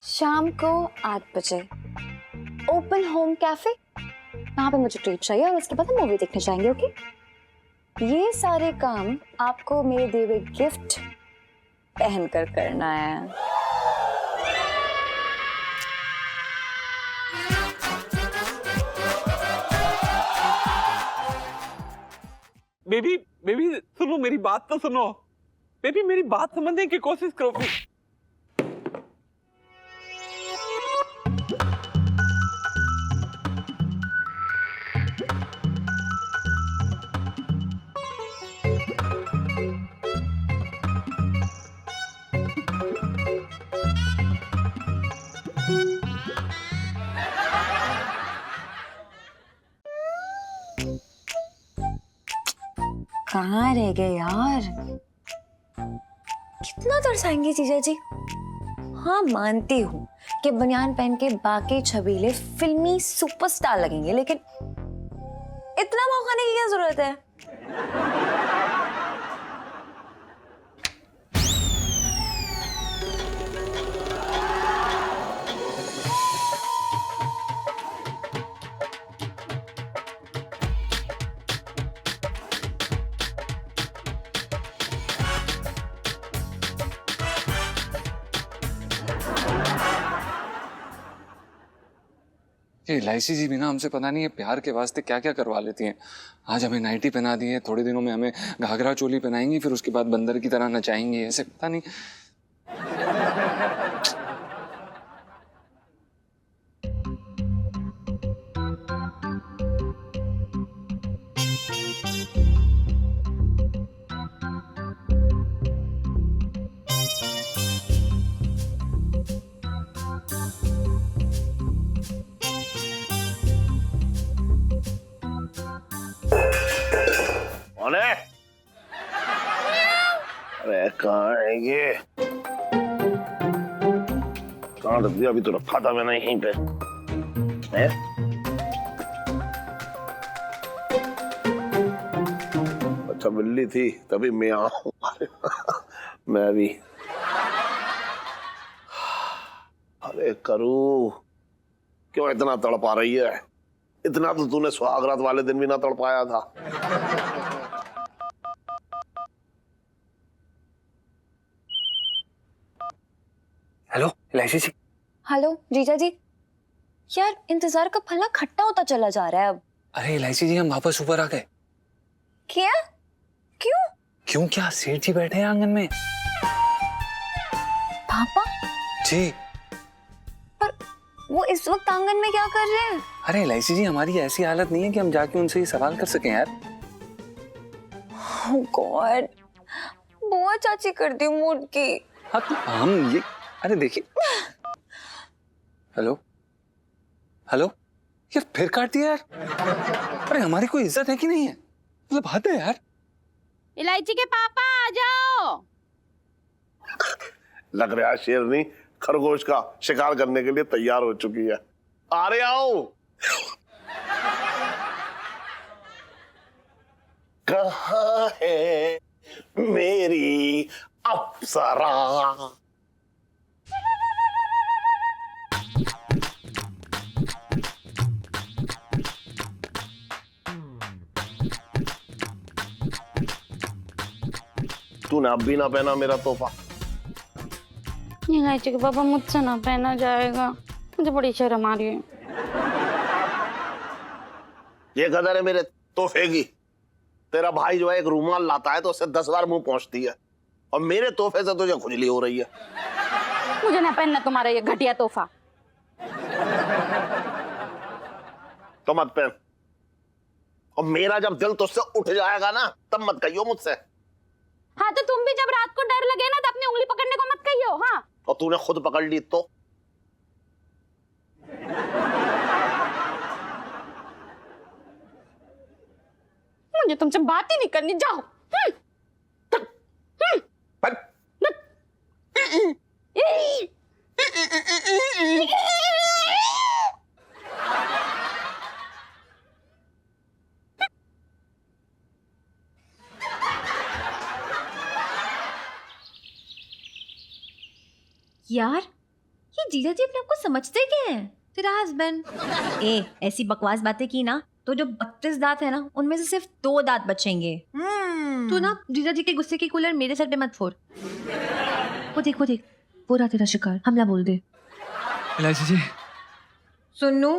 शाम को 8 बजे ओपन होम कैफे, वहां पे मुझे ट्रीट चाहिए और उसके बाद हम मूवी देखने जाएंगे। ओके? ये सारे काम आपको मेरे दिए हुए गिफ्ट पहन कर करना है। बेबी बेबी सुनो, मेरी बात तो सुनो। बेबी मेरी बात समझने की कोशिश करो। कहाँ रह गए यार? कितना तरसाएंगे जीजा जी? हाँ मानती हूँ कि बनियान पहन के बाकी छबीले फिल्मी सुपरस्टार लगेंगे, लेकिन इतना मौका की क्या जरूरत है? ये इलायची जी भी ना हमसे पता नहीं है प्यार के वास्ते क्या क्या करवा लेती हैं। आज हमें नाइटी पहना दी है, थोड़े दिनों में हमें घाघरा चोली पहनाएंगी, फिर उसके बाद बंदर की तरह नचाएंगी। ऐसे पता नहीं। अरे कहाँ है ये? कहाँ रख दिया? अभी तो रखा था मैंने यहीं पे। है? अच्छा बिल्ली थी तभी मैं आऊं। मैं भी। अरे करू, क्यों इतना तड़पा रही है? इतना तो तूने सुहागरात वाले दिन भी ना तड़पाया था। हेलो इलायची जी। हेलो जीजा जी। यार इंतजार का फल खट्टा होता चला जा रहा है अब। अरे इलायची जी, हम वापस ऊपर आ गए। क्या? क्यों? क्यों क्या? सेठ जी बैठे हैं आंगन में। पापा जी। पर वो इस वक्त आंगन में क्या कर रहे हैं? अरे इलायची जी, हमारी ऐसी हालत नहीं है कि हम जाके उनसे ये सवाल कर सकें यार। ओह गॉड, बुआ चाची कर दी मूड की। हाँ तो हम ये, अरे देखिए। हेलो हेलो, यार फिर काट दिया यार। अरे हमारी कोई इज्जत है कि नहीं है? मतलब हद है यार। इलायची के पापा आ जाओ। लग रहा है शेरनी खरगोश का शिकार करने के लिए तैयार हो चुकी है। आ रहे आओ। कहाँ है मेरी अप्सरा? तूने अब भी ना पहना मेरा तोहफा। इलायची के पापा मुझसे ना पहना जाएगा, मुझे बड़ी शर्म आ रही है। ये कदर है मेरे तोहफे की। तेरा भाई जो है एक रूमाल लाता है तो उससे 10 बार मुंह पहुंचती है, और मेरे तोहफे से तुझे खुजली हो रही है। मुझे ना पहनना तुम्हारा ये घटिया तोहफा। तो मत पहन, और मेरा जब दिल तुझसे उठ जाएगा ना तब मत कहियो मुझसे। हाँ तो तुम भी जब रात को डर लगे ना तो अपनी उंगली पकड़ने को मत कहियो। हाँ, और तूने खुद पकड़ ली तो? मुझे तुमसे बात ही नहीं करनी, जाओ। यार ये जीजा जी अपने आपको समझते क्या हैं? तेरा हस्बैंड। ए ऐसी बकवास बातें की ना तो जो 32 दांत है ना उनमें से सिर्फ 2 दांत बचेंगे। तू ना जीजा जी के गुस्से की कूलर मेरे सर पे मत फोड़। वो देख पूरा तेरा शिकार, हमला बोल दे। इलायची जी सुन्नू,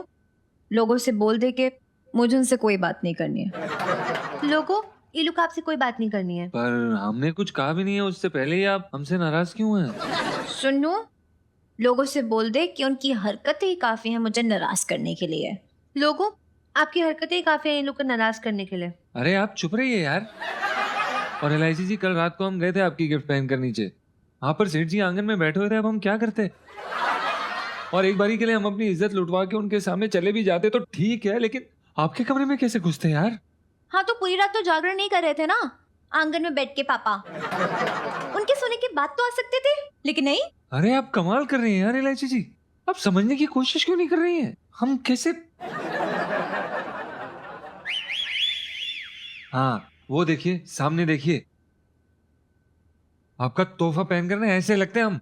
लोगों से बोल दे के मुझे उनसे कोई बात नहीं करनी है। लोगों, इलू का आपसे कोई बात नहीं करनी है। पर हमने कुछ कहा भी नहीं है, उससे पहले ही आप हमसे नाराज क्यों हैं? सुन्नू, लोगों से बोल दे कि उनकी हरकतें ही काफी हैं मुझे नाराज करने के लिए। लोगों, आपकी हरकतें ही काफी हैं इन लोग को नाराज करने के लिए। अरे आप चुप रहिए यार। और इलायची जी कल रात को हम गए थे आपकी गिफ्ट पहन कर नीचे, वहां पर सेठ जी आंगन में बैठे हुए थे, अब हम क्या करते? और एक बारी के लिए हम अपनी इज्जत लुटवा के उनके सामने चले भी जाते तो ठीक है, लेकिन आपके कमरे में कैसे घुसते यार? हाँ तो पूरी रात तो जागरण नहीं कर रहे थे ना आंगन में बैठ के पापा। उनके सोने के बाद तो आ सकते थे, लेकिन नहीं। अरे आप कमाल कर रही हैं यार इलायची जी, आप समझने की कोशिश क्यों नहीं कर रही हैं? हम कैसे? हाँ वो देखिए, सामने देखिए, आपका तोहफा पहनकर ना ऐसे लगते हैं हम।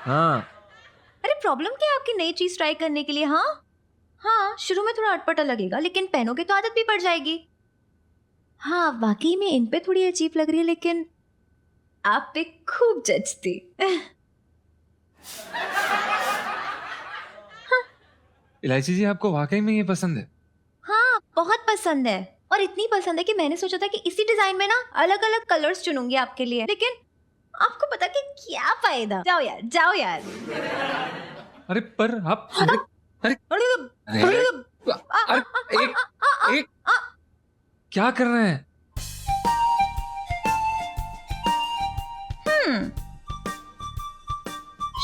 हाँ अरे प्रॉब्लम क्या है आपकी नई चीज ट्राई करने के लिए? हाँ शुरू में थोड़ा अटपटा लगेगा लेकिन पहनोगे तो आदत भी पड़ जाएगी। हाँ वाकई में इन पे थोड़ी अजीब लग रही है लेकिन आप पे खूब जचती। इलायची जी आपको वाकई में ये पसंद है? हाँ बहुत पसंद है, और इतनी पसंद है कि मैंने सोचा था कि इसी डिजाइन में ना अलग अलग कलर्स चुनूंगी आपके लिए, लेकिन आपको पता कि क्या फायदा। जाओ यार जाओ यार। अरे पर आप अरे अरे अरे एक क्या कर रहे हैं?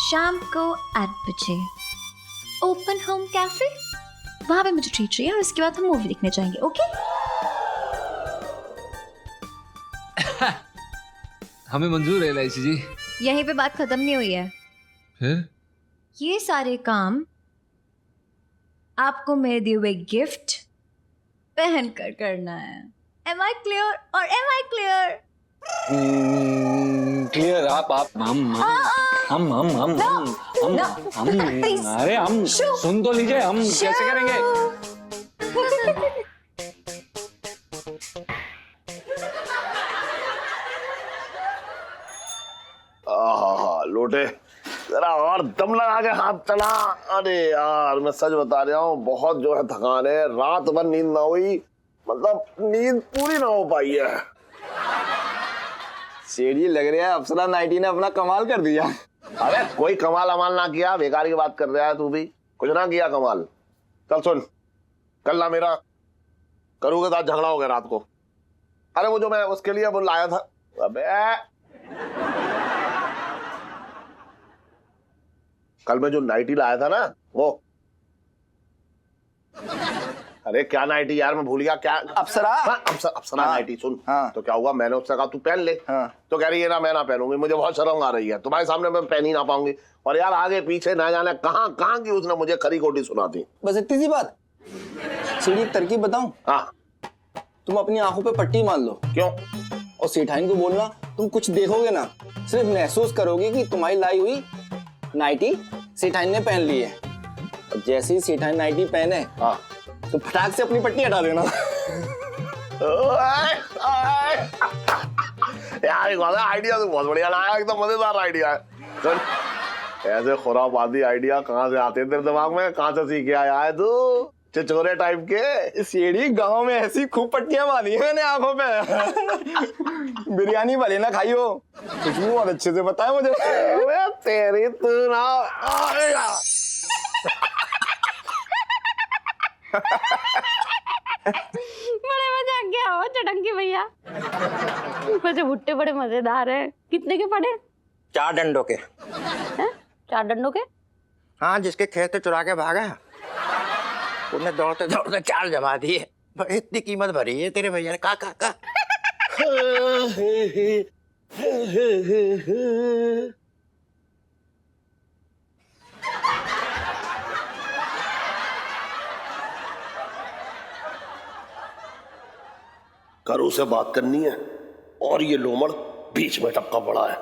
शाम को 8 बजे ओपन होम कैफे, वहां पे मुझे ट्रीट चाहिए और उसके बाद हम मूवी देखने जाएंगे। ओके? हमें मंजूर है इलायची जी। यहीं पे बात खत्म नहीं हुई है। फिर ये सारे काम आपको मेरे दिए हुए गिफ्ट पहन कर करना है। Am I clear or am I clear? Clear. आप हम अरे हम सुन तो लीजिए, हम कैसे करेंगे? लोटे जरा और दम लगा के हाथ चला। अरे यार मैं सच बता रहा हूँ, बहुत जो है थकान है, रात भर नींद ना हुई, मतलब नींद पूरी ना हो पाई है। सीढ़ी लग रहा है अप्सरा नाइटी ने अपना कमाल कर दिया। अरे कोई कमाल अमाल ना किया, बेकार की बात कर रहा है तू भी, कुछ ना किया कमाल। चल सुन, कल ना मेरा करू के साथ झगड़ा हो गया रात को। अरे वो जो मैं उसके लिए वो लाया था, अबे कल मैं जो नाइटी लाया था ना वो, अरे क्या नाइटी यार, मैं भूल गया क्या। अप्सरा। हाँ, अप्सरा हाँ, नाइटी। सुन हाँ, तो क्या हुआ, मैंने उससे कहा तू पहन ले। हाँ, तो कह रही है ना मैं ना पहनूंगी, मुझे बहुत शर्म आ रही है, तुम्हारे सामने मैं पहन ही ना पाऊंगी। और यार आगे पीछे ना जाने कहां कहां की उसने मुझे खरी खोटी सुना दी। बस इतनी सी बात। सीढ़ी एक तरकीब बताऊं? हाँ तुम अपनी आंखों पे पट्टी मान लो। क्यों? और सेठाइन को बोलना तुम कुछ देखोगे ना, सिर्फ महसूस करोगे कि तुम्हारी लाई हुई नाइटी सेठाइन ने पहन ली है। और जैसे ही सेठाइन नाइटी पहने, हाँ तो फटाक से अपनी पट्टी हटा देना। यार आइडिया तो बहुत बढ़िया लाया, एकदम मजेदार आइडिया है। चल ऐसे खुरापाती आइडिया कहाँ से आते हैं तेरे दिमाग में, कहाँ से सीख के आया है तू, चिचोरे टाइप के? सीढ़ी गांव में ऐसी खूब पट्टियां बांधी है मैंने आंखों पे। बिरयानी भले ना खाई हो, कुछ भी बहुत अच्छे से बताया मुझे। तेरी तू ना बड़े मजा आ गया हो चटंकी भैया। वैसे भुट्टे बड़े मजेदार है। कितने के पड़े? 4 डंडों के। हैं? 4 डंडों के? हाँ, जिसके खेत से चुरा के भागा उन्हें दौड़ते दौड़ते 4 जमा दिए। इतनी कीमत भरी है तेरे भैया ने। का करू से बात करनी है और ये लोमड़ बीच में टपका पड़ा है।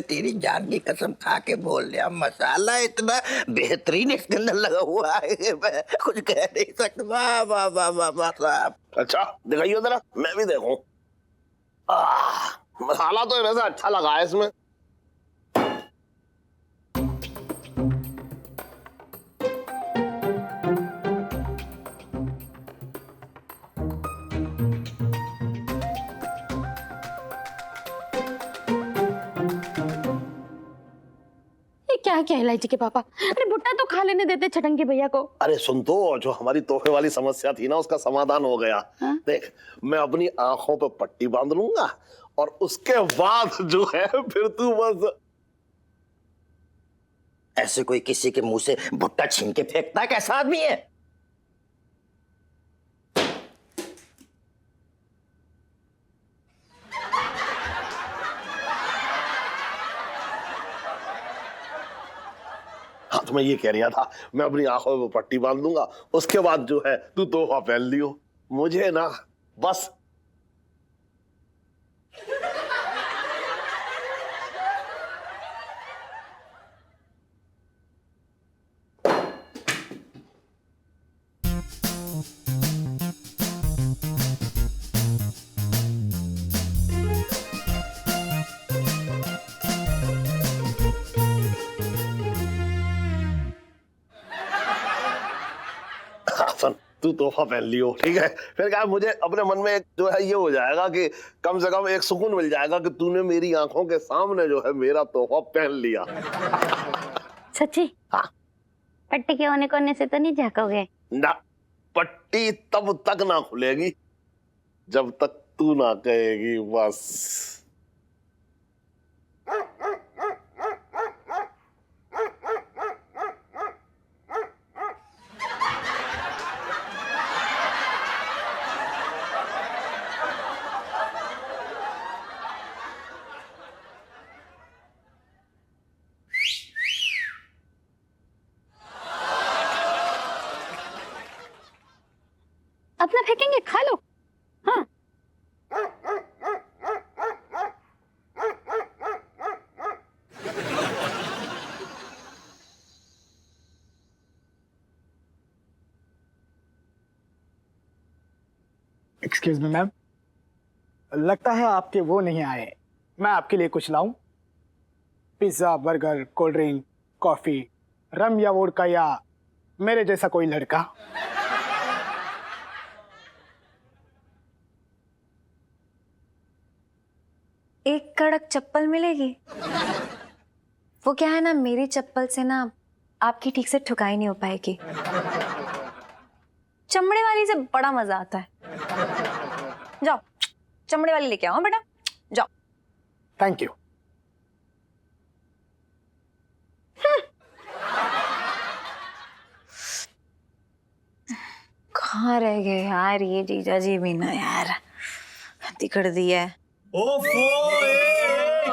तेरी जान की कसम खा के बोल लिया, मसाला इतना बेहतरीन इसके अंदर लगा हुआ है कि मैं कुछ कह नहीं सकता। वाह वाह वाह वाह वाह साहब। अच्छा दिखाइए जरा, मैं भी देखूं। मसाला तो वैसे अच्छा लगा है इसमें। ये क्या क्या इलायची के पापा? अरे भुट्टा तो खा लेने देते छटंगी भैया को। अरे सुन तो, जो हमारी तोहफे वाली समस्या थी ना, उसका समाधान हो गया। हाँ? देख, मैं अपनी आंखों पे पट्टी बांध लूंगा और उसके बाद जो है फिर तू बस। ऐसे कोई किसी के मुंह से भुट्टा छीन के फेंकता है? कैसा आदमी है? हाँ तो मैं ये कह रहा था, मैं अपनी आंखों पे पट्टी बांध दूंगा, उसके बाद जो है तू तोहफा पहन लियो। मुझे ना बस सुन, तू तोहफा पहन लियो, ठीक है? फिर क्या, मुझे अपने मन में एक जो है ये हो जाएगा कि कम से कम एक सुकून मिल जाएगा कि तूने मेरी आंखों के सामने जो है मेरा तोहफा पहन लिया। सच्ची? हाँ। पट्टी के होने कोने से तो नहीं झाँकोगे? ना, पट्टी तब तक ना खुलेगी जब तक तू ना कहेगी बस। अपना फेंकेंगे, खा लो। हाँ। एक्सक्यूज मी मैम, लगता है आपके वो नहीं आए। मैं आपके लिए कुछ लाऊं? Pizza, burger, cold drink, coffee, rum या वोडका, या मेरे जैसा कोई लड़का? एक कड़क चप्पल मिलेगी? वो क्या है ना, मेरी चप्पल से ना आपकी ठीक से ठुकाई नहीं हो पाएगी। चमड़े वाली से बड़ा मजा आता है। जाओ चमड़े वाली लेके आओ बेटा, जाओ। Thank you. कहाँ रह गए यार ये जीजा जी भी ना यार, हद कर दी है। ओफो,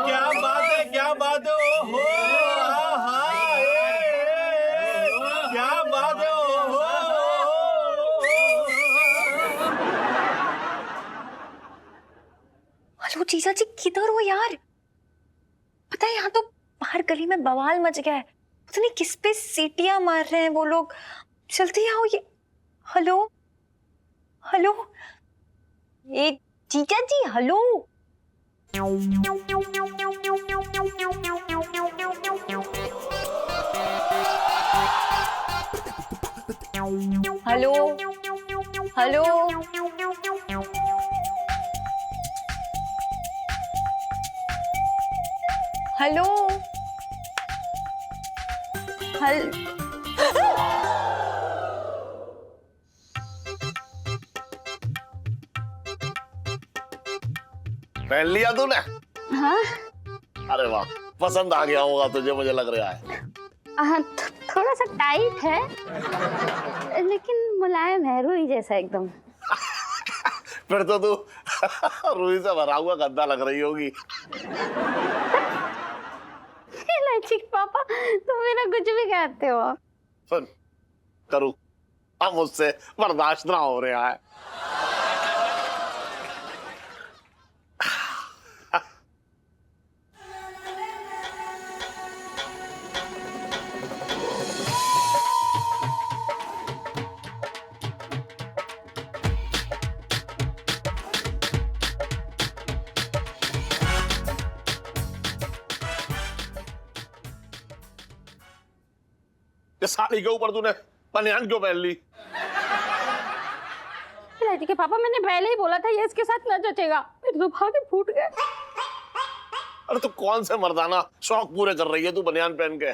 क्या बात है, क्या बात है। ओहो, क्या बात है। ओहो, हेलो जीजा जी, किधर हो यार? पता है यहाँ तो बाहर गली में बवाल मच गया है, पता नहीं किस पे सीटियां मार रहे हैं वो लोग। जल्दी आओ। ये हेलो हेलो, ये जीजा जी हेलो। हेलो हेलो, हेलो हल पहन लिया तूने? हाँ? अरे वाह, पसंद आ गया होगा तुझे, मुझे लग रहा है। थोड़ा सा टाइट है लेकिन मुलायम है, रुई जैसा एकदम। फिर तो तू रुई से भरा हुआ गद्दा लग रही होगी। इलायची पापा, तुम मेरा कुछ भी कहते हो। सुन करूँ, अब मुझसे बर्दाश्त ना हो रहा है। ये साड़ी के ऊपर तूने बनियान क्यों पहन ली? इलायची के पापा, मैंने पहले ही बोला था ये इसके साथ न जचेगा, मेरे तो भागे फूट गए। अरे तू कौन से मर्दाना शौक पूरे कर रही है तू बनियान पहन के?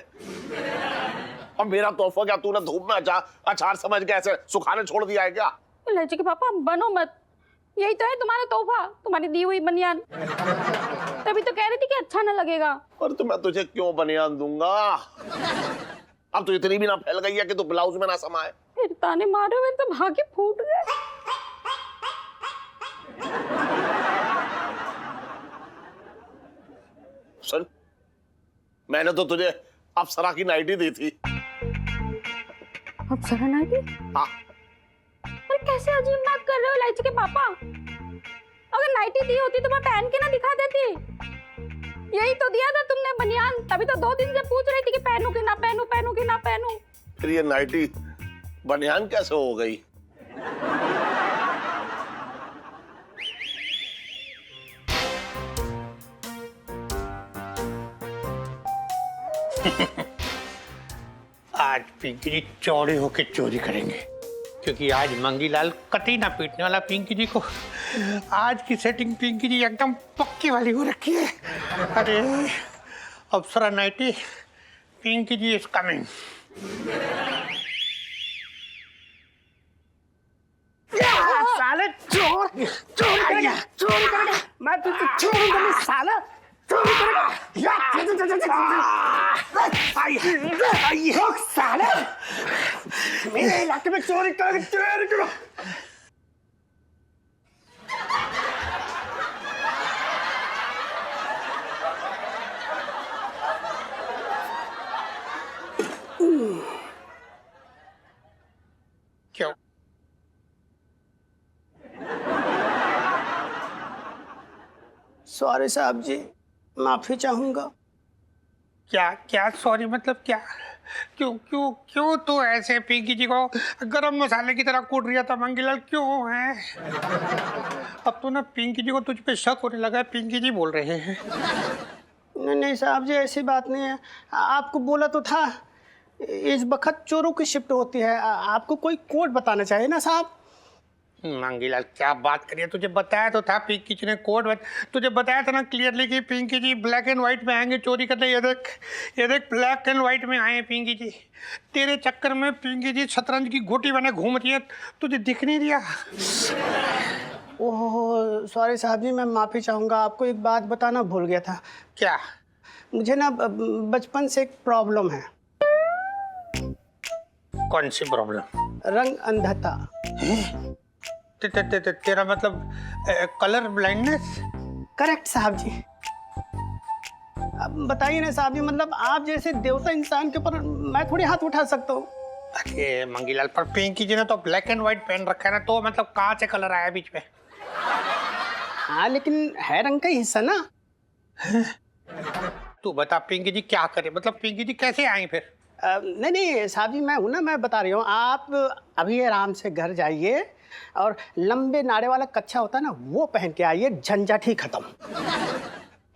और मेरा तोहफा क्या तूने धूप में अचार समझ के ऐसे सुखाने छोड़ दिया है क्या? इलायची के पापा बनो मत, यही तो है तुम्हारा तोहफा, तुम्हारी दी हुई बनियान। तभी तो कह रही थी कि अच्छा न लगेगा। और तो मैं तुझे क्यों बनियान दूंगा? अब तो इतनी भी ना फैल गई है कि तू ब्लाउज में ना समाए। फिर ताने मारे हुए तो भागे फूट गए। सुन, मैंने तो तुझे अप्सरा की नाइटी दी थी। अप्सरा नाइटी? हाँ। अरे कैसे अजीब बात कर रहे हो इलायची के पापा? अगर नाइटी दी होती तो मैं पहन के ना दिखा देती। यही तो दिया था तुमने बनियान, तभी तो 2 दिन से पूछ रही थी कि पहनूं कि ना पहनूं, पहनूं कि ना पहनूं। फिर ये नाइटी बनियान कैसे हो गई? आज पिंकी जी चौड़े होके चोरी करेंगे, क्योंकि आज मंगीलाल कतई ना पीटने वाला पिंकी जी को। आज की सेटिंग पिंकी जी एकदम पक्की वाली हो रखी है। अरे Apsara nightie, Pinky ji is coming. साले चोर चोरी करेगा, चोरी करेगा, मैं तुझे छोड़ूंगा नहीं साला, चोरी करेगा। साले मेरे इलाके में चोरी करेगा, चोरी करेगा। क्यों? सॉरी साहब जी, माफी चाहूंगा। क्या क्या सॉरी मतलब क्या? क्यों क्यों क्यों तू ऐसे पिंकी जी को गरम मसाले की तरह कूट रहा था मंगीलाल, क्यों है? अब तो ना पिंकी जी को तुझ पे शक होने लगा है, पिंकी जी बोल रहे हैं। नहीं साहब जी, ऐसी बात नहीं है। आपको बोला तो था इस वक्त चोरों की शिफ्ट होती है, आपको कोई कोड बताना चाहिए ना साहब। मंगीलाल क्या बात करिए, तुझे बताया तो था पिंकी जी ने कोड तुझे बताया था ना क्लियरली कि पिंकी जी ब्लैक एंड व्हाइट में आएंगे चोरी करने। ये देख ब्लैक एंड व्हाइट में आए हैं पिंकी जी। तेरे चक्कर में पिंकी जी शतरंज की गोटी बने घूम रही है, तुझे दिख नहीं दिया? ओह सॉरी साहब जी, मैं माफ़ी चाहूँगा। आपको एक बात बताना भूल गया था। क्या? मुझे ना बचपन से एक प्रॉब्लम है। कौन सी प्रॉब्लम? रंग अंधता। तेरा मतलब कलर ब्लाइंडनेस? करेक्ट साहब जी। अब बताइए ना साहब जी, मतलब आप जैसे देवता इंसान के ऊपर मैं थोड़ी हाथ उठा सकता हूँ। अरे मंगीलाल, पर पिंकी जी ने तो ब्लैक एंड व्हाइट पहन रखा है ना, तो मतलब कहाँ से कलर आया बीच में? हाँ लेकिन है रंग का ही हिस्सा ना। तू बता पिंकी जी क्या करे, मतलब पिंकी जी कैसे आई फिर? नहीं साहब जी, मैं हूँ ना, मैं बता रही हूँ। आप अभी आराम से घर जाइए और लंबे नाड़े वाला कच्छा होता है ना, वो पहन के आइए, झंझट ही खत्म।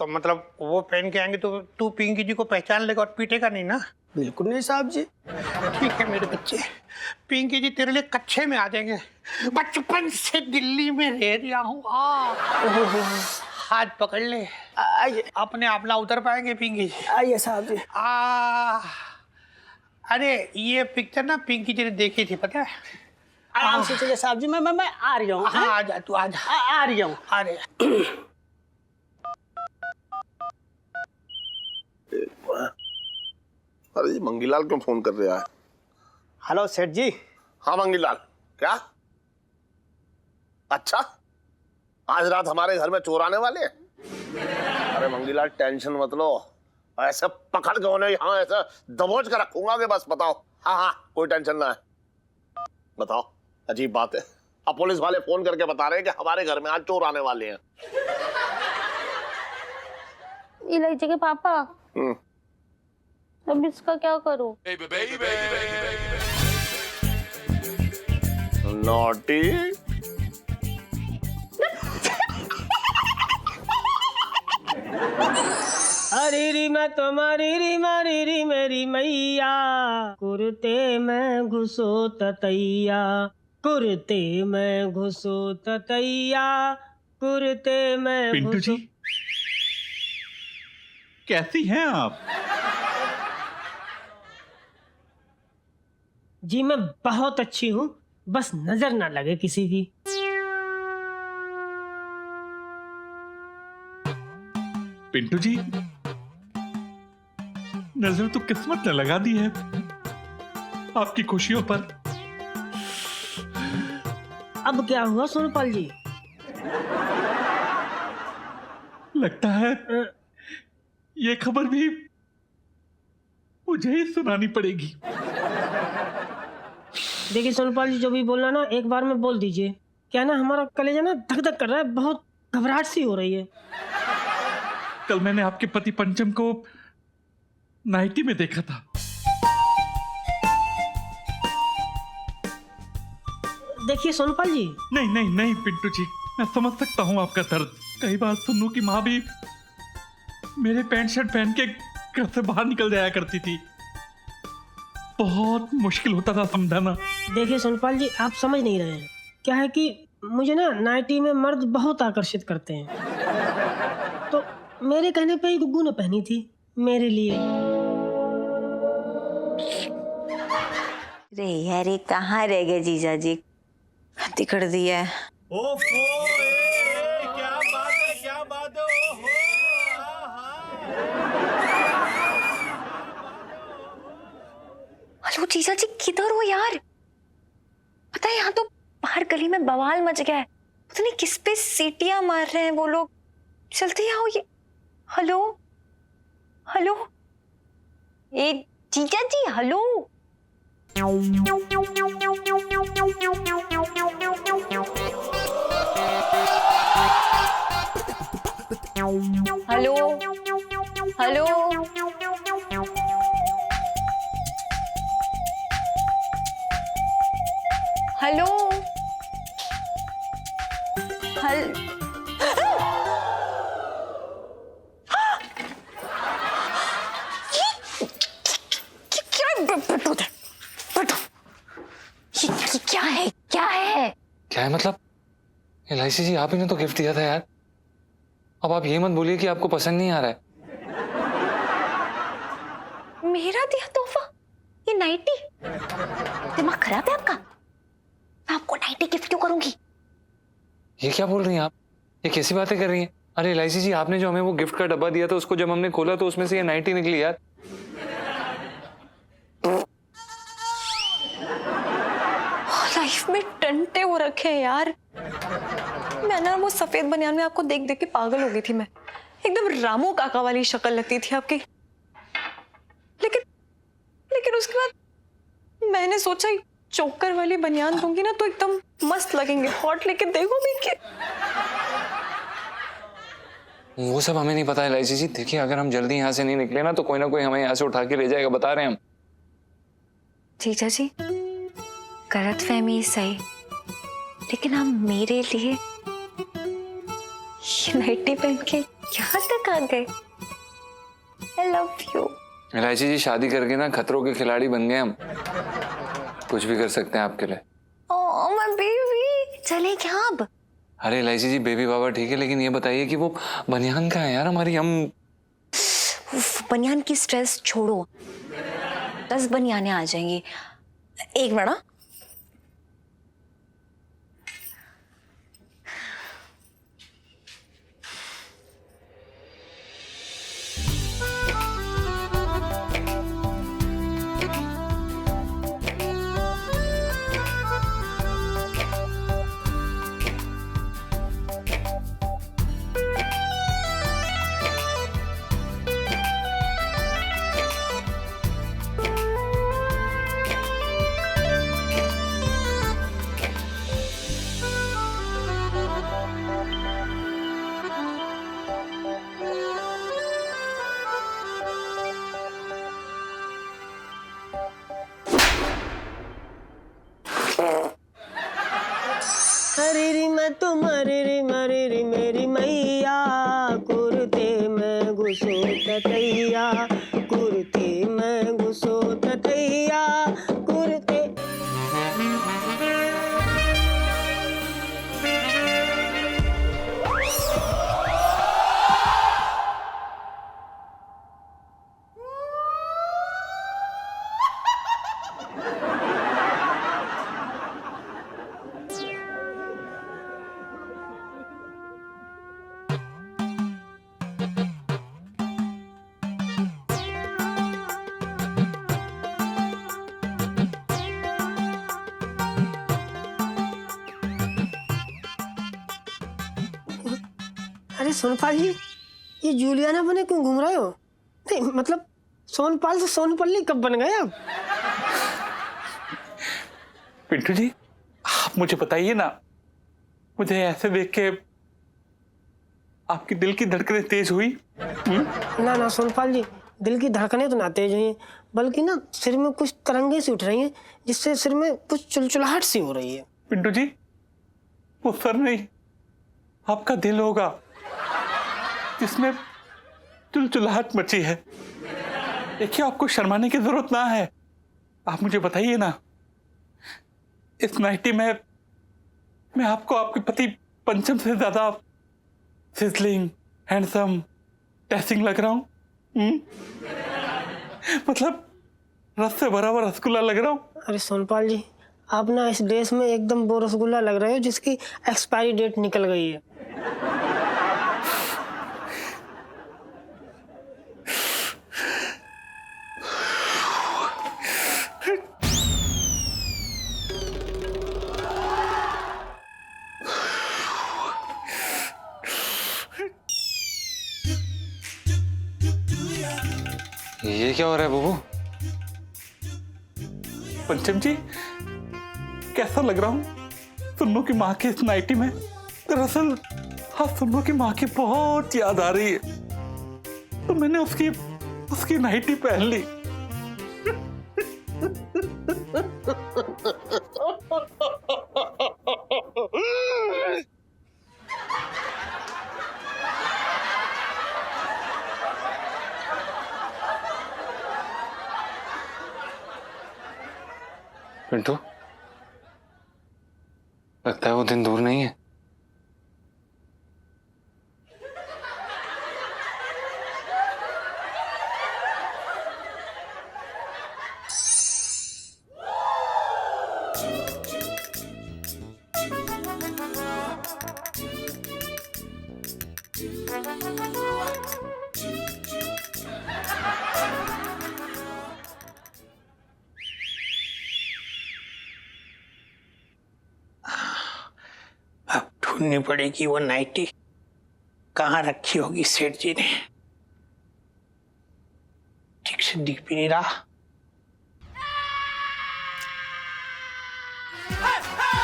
तो मतलब वो पहन के आएंगे तो तू पिंकी जी को पहचान लेगा और पीटेगा नहीं ना? बिल्कुल नहीं साहब जी। ठीक है मेरे बच्चे, पिंकी जी तेरे लिए कच्छे में आ जाएंगे। बचपन से दिल्ली में रह रहा हूँ, हाथ पकड़ ले, आइए। अपने आप ना उतर पाएंगे पिंकी जी। आइए साहब जी। अरे ये पिक्चर ना पिंकी जी ने देखी थी, पता है? आराम से चलिए साहब जी, मैं आ रही हूँ। हाँ आ जा, तू आ जा। आ रही हूँ। अरे अरे ये मंगीलाल क्यों फोन कर रहा है? हेलो सेठ जी। हाँ मंगीलाल, क्या? अच्छा, आज रात हमारे घर में चोर आने वाले हैं? अरे मंगीलाल टेंशन मत लो, ऐसे पकड़ के उन्हें यहाँ ऐसे दबोच कर रखूंगा कि बस बताओ। हाँ हाँ कोई टेंशन ना है। बताओ, अजीब बात है, अब पुलिस वाले फोन करके बता रहे हैं कि हमारे घर में आज चोर आने वाले हैं। इलायची के पापा, अब इसका क्या करूं? नॉटी। हरी री मैं तुम्हारी री मारी री मेरी मैया, कुर्ते में घुसो ततैया, कुर्ते में घुसो ततैया, कुर्ते में पिंटू जी, कैसी हैं आप? जी मैं बहुत अच्छी हूँ, बस नजर ना लगे किसी की। पिंटू जी, नजर तो किस्मत ने लगा दी है आपकी खुशियों पर। अब क्या हुआ सोनपाल जी? लगता है ये खबर भी मुझे ही सुनानी पड़ेगी। देखिए सोनपाल जी, जो भी बोलना ना एक बार में बोल दीजिए। क्या ना हमारा कलेजा ना धक धक कर रहा है, बहुत घबराहट सी हो रही है। कल मैंने आपके पति पंचम को नाइटी में देखा था। देखिए सोनपाल जी, नहीं नहीं नहीं पिंटू जी, मैं समझ सकता हूँ आपका दर्द। कई बार सुन्नू की माँ भी मेरे पैंट शर्ट पहन के घर से बाहर निकल जाया करती थी, बहुत मुश्किल होता था समझाना। देखिए सोनपाल जी, आप समझ नहीं रहे हैं। क्या है कि मुझे ना नाइटी में मर्द बहुत आकर्षित करते हैं, तो मेरे कहने पे ही गुग्गू ने पहनी थी मेरे लिए। अरे यार, ये कहाँ रह गए जीजा जी? हद कर दिया है। क्या बात है, क्या बात है। हेलो जीजा जी, किधर हो यार? पता है यहाँ तो बाहर गली में बवाल मच गया है, पता नहीं किस पे सीटियां मार रहे हैं वो लोग। जल्दी आओ। ये हेलो हेलो, ए जीजा जी, हेलो। हेलो हेलो, हेलो हल क्या है, क्या है? क्या है मतलब? एलआईसी जी, आप ही ने तो गिफ्ट दिया था यार। अब आप ये मत बोलिए कि आपको पसंद नहीं आ रहा है। मेरा दिया तोहफा, ये नाइटी? दिमाग खराब है आपका? मैं आपको नाइटी गिफ्ट क्यों करूंगी? ये क्या बोल रही हैं आप? ये कैसी बातें कर रही हैं? अरे एलआईसी जी, आपने जो हमें वो गिफ्ट का डब्बा दिया था, उसको जब हमने खोला तो उसमें से ये नाइटी निकली यार। लाइफ में टंटे हो रखे हैं यार। मैं ना वो सफेद बनियान में आपको देख देख के पागल हो गई थी। मैं एकदम रामू काका वाली शक्ल लगती थी आपकी। लेकिन उसके बाद मैंने सोचा चोकर वाली बनियान दूंगी ना तो एकदम मस्त लगेंगे, हॉट। लेकिन देखो भी कि वो सब हमें नहीं पता है एलआईसी जी। देखिए, अगर हम जल्दी यहाँ से नहीं निकले ना तो कोई ना कोई हमें यहाँ से उठा के ले जाएगा, बता रहे हैं हम। जीजा जी, गलत फहमी सही, लेकिन हम मेरे लिए ये नाइटी पहन के यहाँ तक आ गए। I love you। एलआईसी जी, शादी करके ना खतरों के खिलाड़ी बन गए हम। कुछ भी कर सकते हैं आपके लिए। ओह माय बेबी, चले क्या अब? अरे एलआईसी जी, बेबी बाबा ठीक है, लेकिन ये बताइए कि वो बनियान कहाँ है यार हमारी? हम बनियान की स्ट्रेस छोड़ो, 10 बनियानें आ जाएंगी। एक मिनट। हरी री मैं तुम्हारी री मारी री मेरी मैया, कुर्ते में घुसो ततैया। ततैया कुर्ते में घुसो ततैया कुर्ते। अरे सोनपाल जी, ये जूलियाना बने क्यों घूम रहे हो? नहीं मतलब सोनपाल से सोनपल्ली कब बन गए आप? पिंटू जी, आप मुझे बताइए ना, मुझे ऐसे देख के आपकी दिल की धड़कनें तेज हुई? ना ना सोनपाल जी, दिल की धड़कनें तो ना तेज हुई हैं, बल्कि ना सिर में कुछ तरंगे सी उठ रही हैं, जिससे सिर में कुछ चुलचुलाहट सी हो रही है। पिंटू जी, वो सर नहीं, आपका दिल होगा जिसमें चुलचुलाहट मची है। देखिए, आपको शर्माने की जरूरत ना है। आप मुझे बताइए ना, इस नाइटी में मैं आपको आपके पति पंचम से ज्यादा सिजलिंग, हैंडसम, टैसिंग लग रहा हूं? मतलब रस से भरा हुआ रसगुल्ला लग रहा हूं? अरे सोनपाल जी, आप ना इस ड्रेस में एकदम वो रसगुल्ला लग रहे हो जिसकी एक्सपायरी डेट निकल गई है। ये क्या हो रहा है बबू? पंचम जी, कैसा लग रहा हूं सुन्नू की माँ की इस नाइटी में? दरअसल हाँ, सुन्नू की माँ की बहुत याद आ रही है, तो मैंने उसकी नाइटी पहन ली। पिंटू, लगता है वो दिन दूर नहीं है। अब ढूंढनी पड़ेगी वो नाइटी कहाँ रखी होगी सेठ जी ने। ठीक से दिख भी नहीं रहा।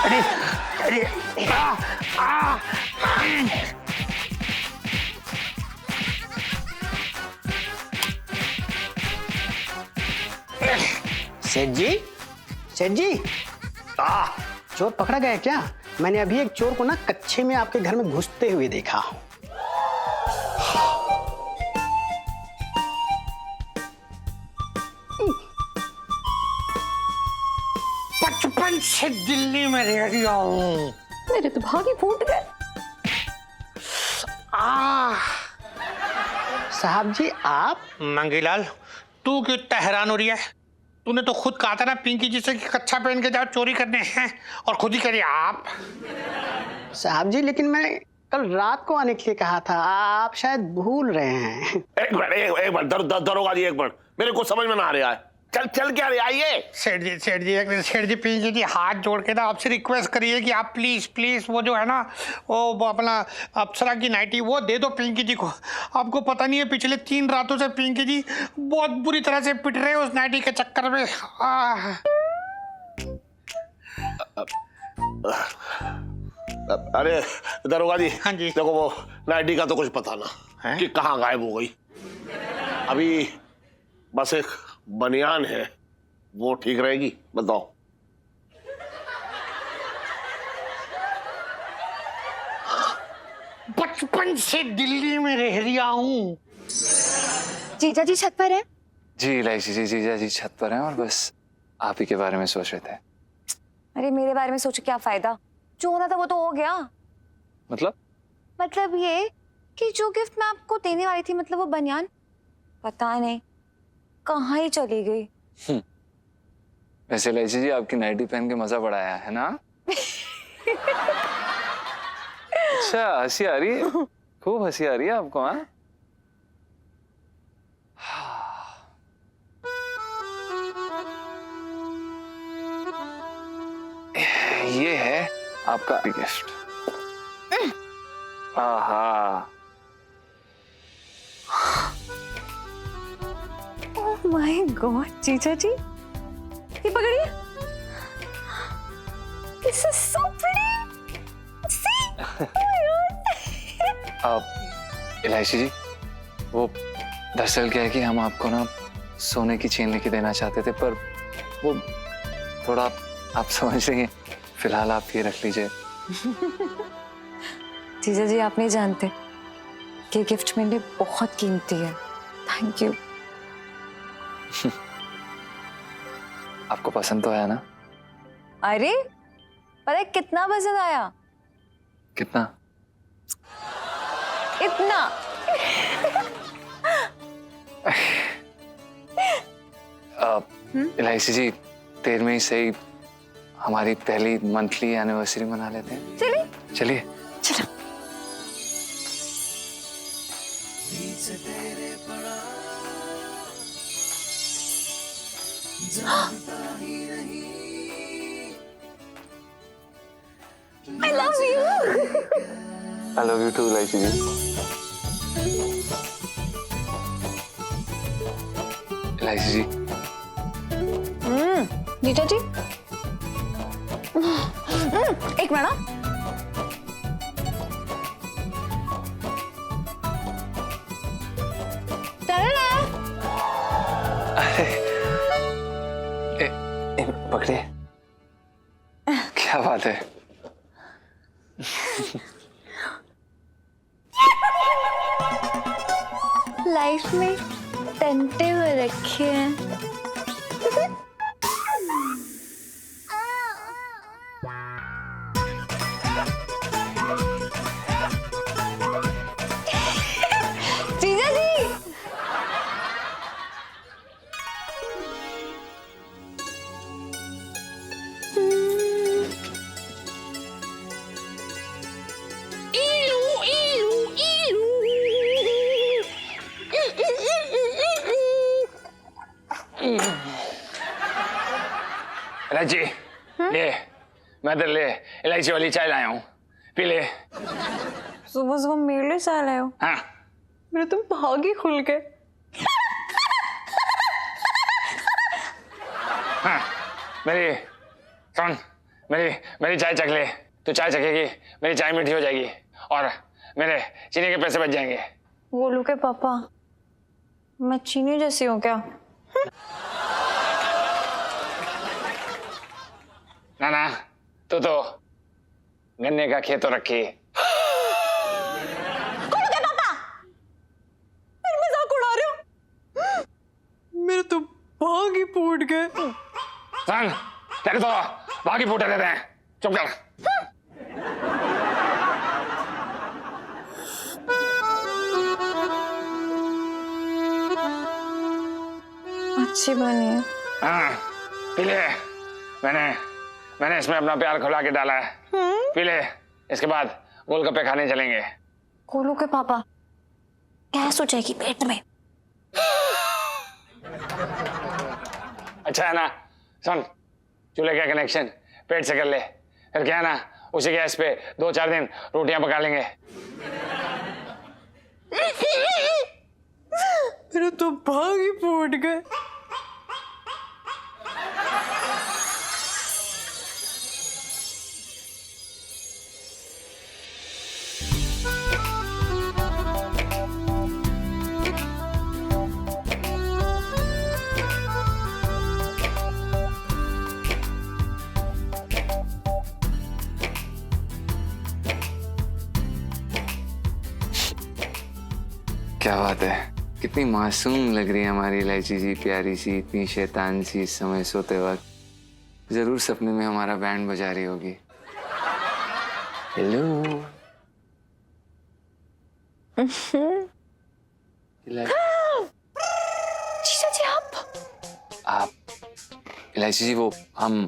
अरे अरे सेठ जी, सेठ जी, चोर पकड़ा गया क्या? मैंने अभी एक चोर को ना कच्चे में आपके घर में घुसते हुए देखा। बचपन से दिल्ली में रह रहा हूँ। मेरे तो भागे फूट गए। साहब जी, आप? मंगीलाल, तू क्यों इतना हैरान हो रही है? तूने तो खुद कहा था ना पिंकी जी से कि कच्चा पहन के जाओ चोरी करने हैं, और खुद ही करिए आप। साहब जी, लेकिन मैं कल रात को आने के लिए कहा था, आप शायद भूल रहे हैं। एक मिनट दरोगा जी, एक मिनट, मेरे को समझ में ना आ रहा है। चल क्या रहे, आइए। सेठ जी पिंकी जी हाथ जोड़ के ना आपसे रिक्वेस्ट करिए कि आप प्लीज वो जो है ना, वो अपना अप्सरा की नाइटी वो दे दो पिंकी जी को। आपको पता नहीं है, पिछले 3 रातों से पिंकी जी बहुत बुरी तरह से पिट रहे हैं उस नाइटी के चक्कर में। अरे दरोगा जी, हाँ जी। देखो वो नाइटी का तो कुछ पता ना है? कि कहाँ गायब हो गई। अभी बस एक बनियान है, वो ठीक रहेगी, बताओ। बचपन से दिल्ली में रह रहा हूँ, जीजा जी छत पर है? जी इलायची जी, जीजा जी छत पर हैं और बस आप ही के बारे में सोच रहे थे। अरे मेरे बारे में सोचो क्या फायदा, जो होना था वो तो हो गया। मतलब ये कि जो गिफ्ट मैं आपको देने वाली थी, मतलब वो बनियान, पता नहीं कहाँ ही चली गई। वैसे इलायची जी आपकी नाइटी पहन के मजा बड़ा आया है ना? अच्छा हंसी आ रही है, खूब हंसी आ रही है आपको? हाँ ये है आपका गिफ्ट। आहा, ओह माय गॉड जीजा जी, ये पकड़िए। This is so pretty. See, Ilaichi ji वो दरअसल क्या है कि हम आपको ना सोने की चेन लेके देना चाहते थे, पर वो थोड़ा आप समझ रही हैं, फिलहाल आप ये रख लीजिए। जीजा जी आप नहीं जानते कि गिफ्ट मेरे लिए बहुत कीमती है। Thank you. आपको पसंद तो आया ना? अरे पता है कितना पसंद आया? कितना? इतना। इलायची जी देर में ही सही हमारी पहली मंथली एनिवर्सरी मना लेते हैं। चलिए चलिए। चलो। I love you. I love you too, इलायची जी। इलायची जी। जीजा जी एक मिनट। पकड़िए। क्या बात है? लाइफ में टंटे हुए रखे हैं। जीजा जी इलायची ले, मैं तेरे लिए इलायची वाली चाय लाया हूँ, पी ले। सुबह सुबह मेरे लिए चाय लाए हो? हाँ मेरे तो भाग ही खुल गए। हाँ मेरी सुन, मेरी चाय चख ले। तू चाय चखेगी मेरी चाय मीठी हो जाएगी और मेरे चीनी के पैसे बच जाएंगे। गोलू के पापा मैं चीनी जैसी हूँ क्या? ना ना, तू तो गन्ने का खेत तो रखी। गोलू के पापा मेरे मजाक उड़ा रहे हो? मेरे तो भाग ही फूट गए। सुन, तेरे तो भाग ही फूटे रहते हैं, चुप कर। अच्छी बनी है। हाँ पी ले, मैंने इसमें अपना प्यार खुला के डाला है। पी ले, इसके बाद गोलगप्पे खाने चलेंगे। गोलू के पापा गैस हो जाएगी पेट में। अच्छा है ना? सुन, चूल्हे का कनेक्शन पेट से कर ले, फिर क्या है ना उसी गैस पे 2-4 दिन रोटियां पका लेंगे। मेरे तो भाग ही फूट गए। क्या बात है, कितनी मासूम लग रही है हमारी इलायची जी, प्यारी सी, इतनी शैतान सी। इस समय सोते वक्त जरूर सपने में हमारा बैंड बजा रही होगी। हेलो जीजा जी आप इलायची जी, वो हम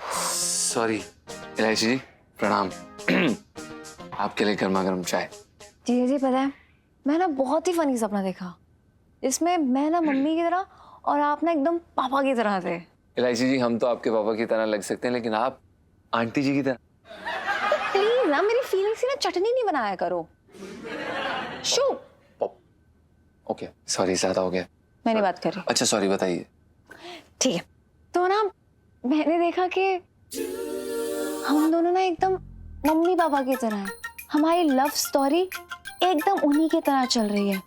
सॉरी इलायची जी, प्रणाम। आपके लिए गर्मा गर्म चाय। जीजा जी पता है मैं ना बहुत ही फनी सपना देखा, इसमें मैं ना मम्मी की तरह और आप ना एकदम पापा की तरह थे। इलायची जी, हम तो आपके पापा की तरह लग सकते हैं, लेकिन आप आंटी जी की तरह। प्लीज ना मेरी फीलिंग्स की ना चटनी नहीं बनाया करो। शू ओके सॉरी, ज्यादा हो गया। मैंने बात कर रही। अच्छा सॉरी, बताइए। ठीक है, तो ना मैंने देखा कि हम दोनों ना एकदम मम्मी पापा की तरह हैं। हमारी लव स्टोरी एकदम उन्हीं की तरह चल रही है,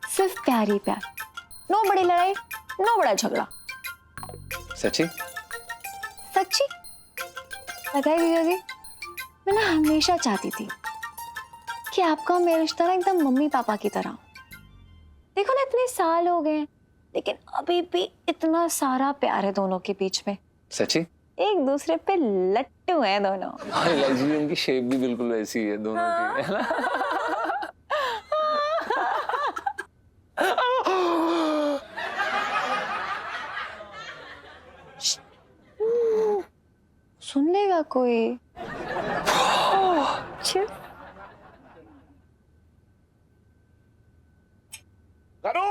सिर्फ प्यार ही प्यार, नो बड़ी लड़ाई, नो बड़ा झगड़ा। सच्ची? सच्ची। पता है जीजा जी, मैं ना हमेशा चाहती थी कि आपका और मेरा रिश्ता ना एकदम मम्मी पापा की तरह हो। देखो ना इतने साल हो गए, लेकिन अभी भी इतना सारा प्यार है दोनों के बीच में। सच्ची? एक दूसरे पे लट्टू हैं दोनों। हाँ इलायची जी, उनकी शेप भी बिल्कुल वैसी है दोनों की, है ना? सुन लेगा कोई? करो,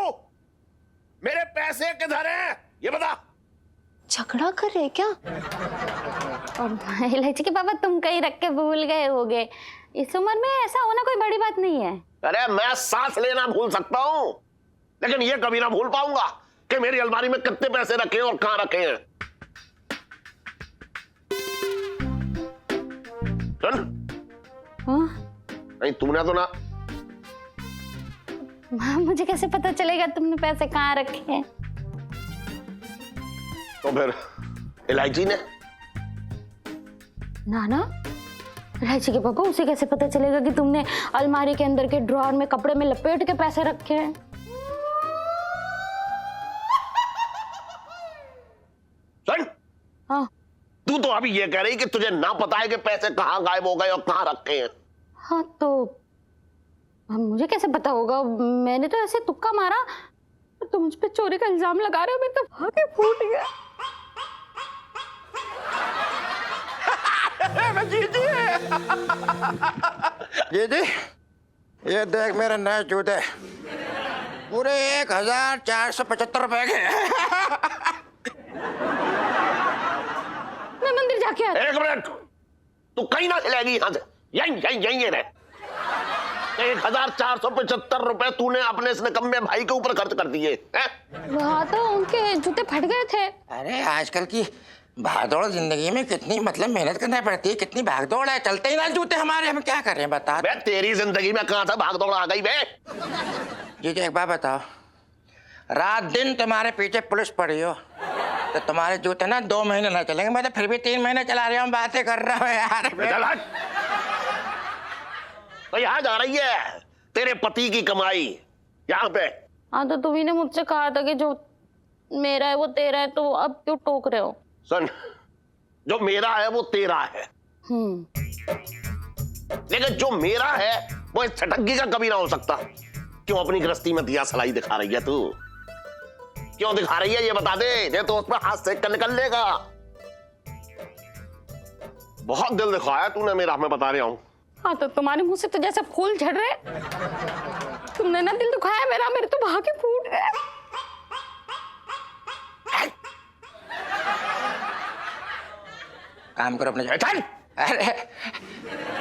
मेरे पैसे किधर हैं? ये बता। झगड़ा कर रहे क्या? इलायची के पापा तुम कहीं रख के भूल गए होगे। इस उम्र में ऐसा होना कोई बड़ी बात नहीं है। अरे मैं सांस लेना भूल सकता हूँ, लेकिन ये कभी ना भूल पाऊंगा कि मेरी अलमारी में कितने पैसे रखे हैं और कहां रखे हैं। सुन, नहीं तूने तो ना। मुझे कैसे पता चलेगा तुमने पैसे कहाँ रखे हैं? तो फिर इलायची ने? ना इलायची के पापा, उसे कैसे पता चलेगा कि तुमने अलमारी के अंदर के ड्रॉअर में कपड़े में लपेट के पैसे रखे हैं? सुन, हाँ तू तो अभी ये कह रही कि तुझे ना पता है कि पैसे कहाँ गायब हो गए और कहाँ रखे हैं। हाँ तो मुझे कैसे पता होगा? मैंने तो ऐसे तुक्का मारा, तुम मुझ पे चोरी का इल्जाम लगा रहे हो, मैं तो भागे फूट गया। जीजी, ये देख मेरे नए जूते, पूरे 1475 रुपए के। मैं मंदिर जाके आ। एक मिनट, तू कहीं ना हिलेगी यहाँ से, यहीं रह। 1475 रुपए तूने अपने इस निकम्मे भाई के ऊपर खर्च कर दिए हैं? वहाँ तो उनके जूते फट गए थे। अरे आजकल की भागदौड़ जिंदगी में कितनी मतलब मेहनत करना पड़ती है, कितनी भागदौड़ है, चलते ही ना जूते हमारे, हम क्या कर रहे हैं बता। बे तेरी जिंदगी में कहां से भागदौड़ आ गई बे? जी एक बात बताओ, रात दिन तुम्हारे पीछे पुलिस पड़ी हो तो तुम्हारे जूते ना 2 महीने ना चलेंगे, मैं तो फिर भी 3 महीने चला रहा हूँ, बातें कर रहा हूँ यार। तो यहाँ जा रही है तेरे पति की कमाई यहाँ पे। हाँ तो तुम्ही ने मुझसे कहा था कि जो मेरा है वो तेरा है, तो अब क्यों टोक रहे हो? सुन, जो मेरा है वो तेरा है, लेकिन जो मेरा है वो इस छटंगी का कभी ना हो सकता। क्यों अपनी गृहस्थी में दिया सलाई दिखा रही है तू? क्यों दिखा रही है ये बता दे, ये तो उस पर हाथ सेक कर निकल लेगा। बहुत दिल दिखाया तूने मेरा, मैं बता रहा हूँ। हाँ तो तुम्हारे मुंह से तो जैसे फूल झड़ रहे, तुमने ना दिल दुखाया मेरा, मेरे तो भागे फूट गए। काम करो अपने। अरे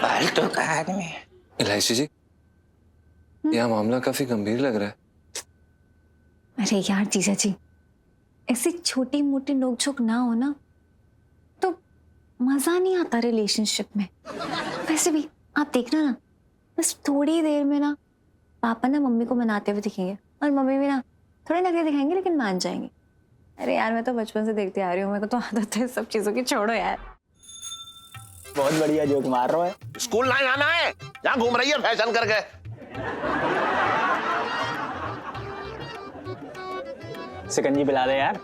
फालतू का आदमी। इलायची जी, यह मामला काफी गंभीर लग रहा है। अरे यार जीजा जी, ऐसी छोटी मोटी नोकझोंक ना हो ना तो मजा नहीं आता रिलेशनशिप में। वैसे भी आप देखना ना, बस थोड़ी देर में ना पापा ना मम्मी को मनाते हुए दिखेंगे और मम्मी भी ना थोड़े नखरे दिखाएंगे लेकिन मान जाएंगे। अरे यार मैं तो बचपन से देखती आ रही हूँ, मेरे को तो आदत है सब चीजों की। छोड़ो यार। बहुत बढ़िया जोक मार रहा है। स्कूल ना आना है, जहाँ घूम रही है फैशन करके। सिकंजी पिला दे यार।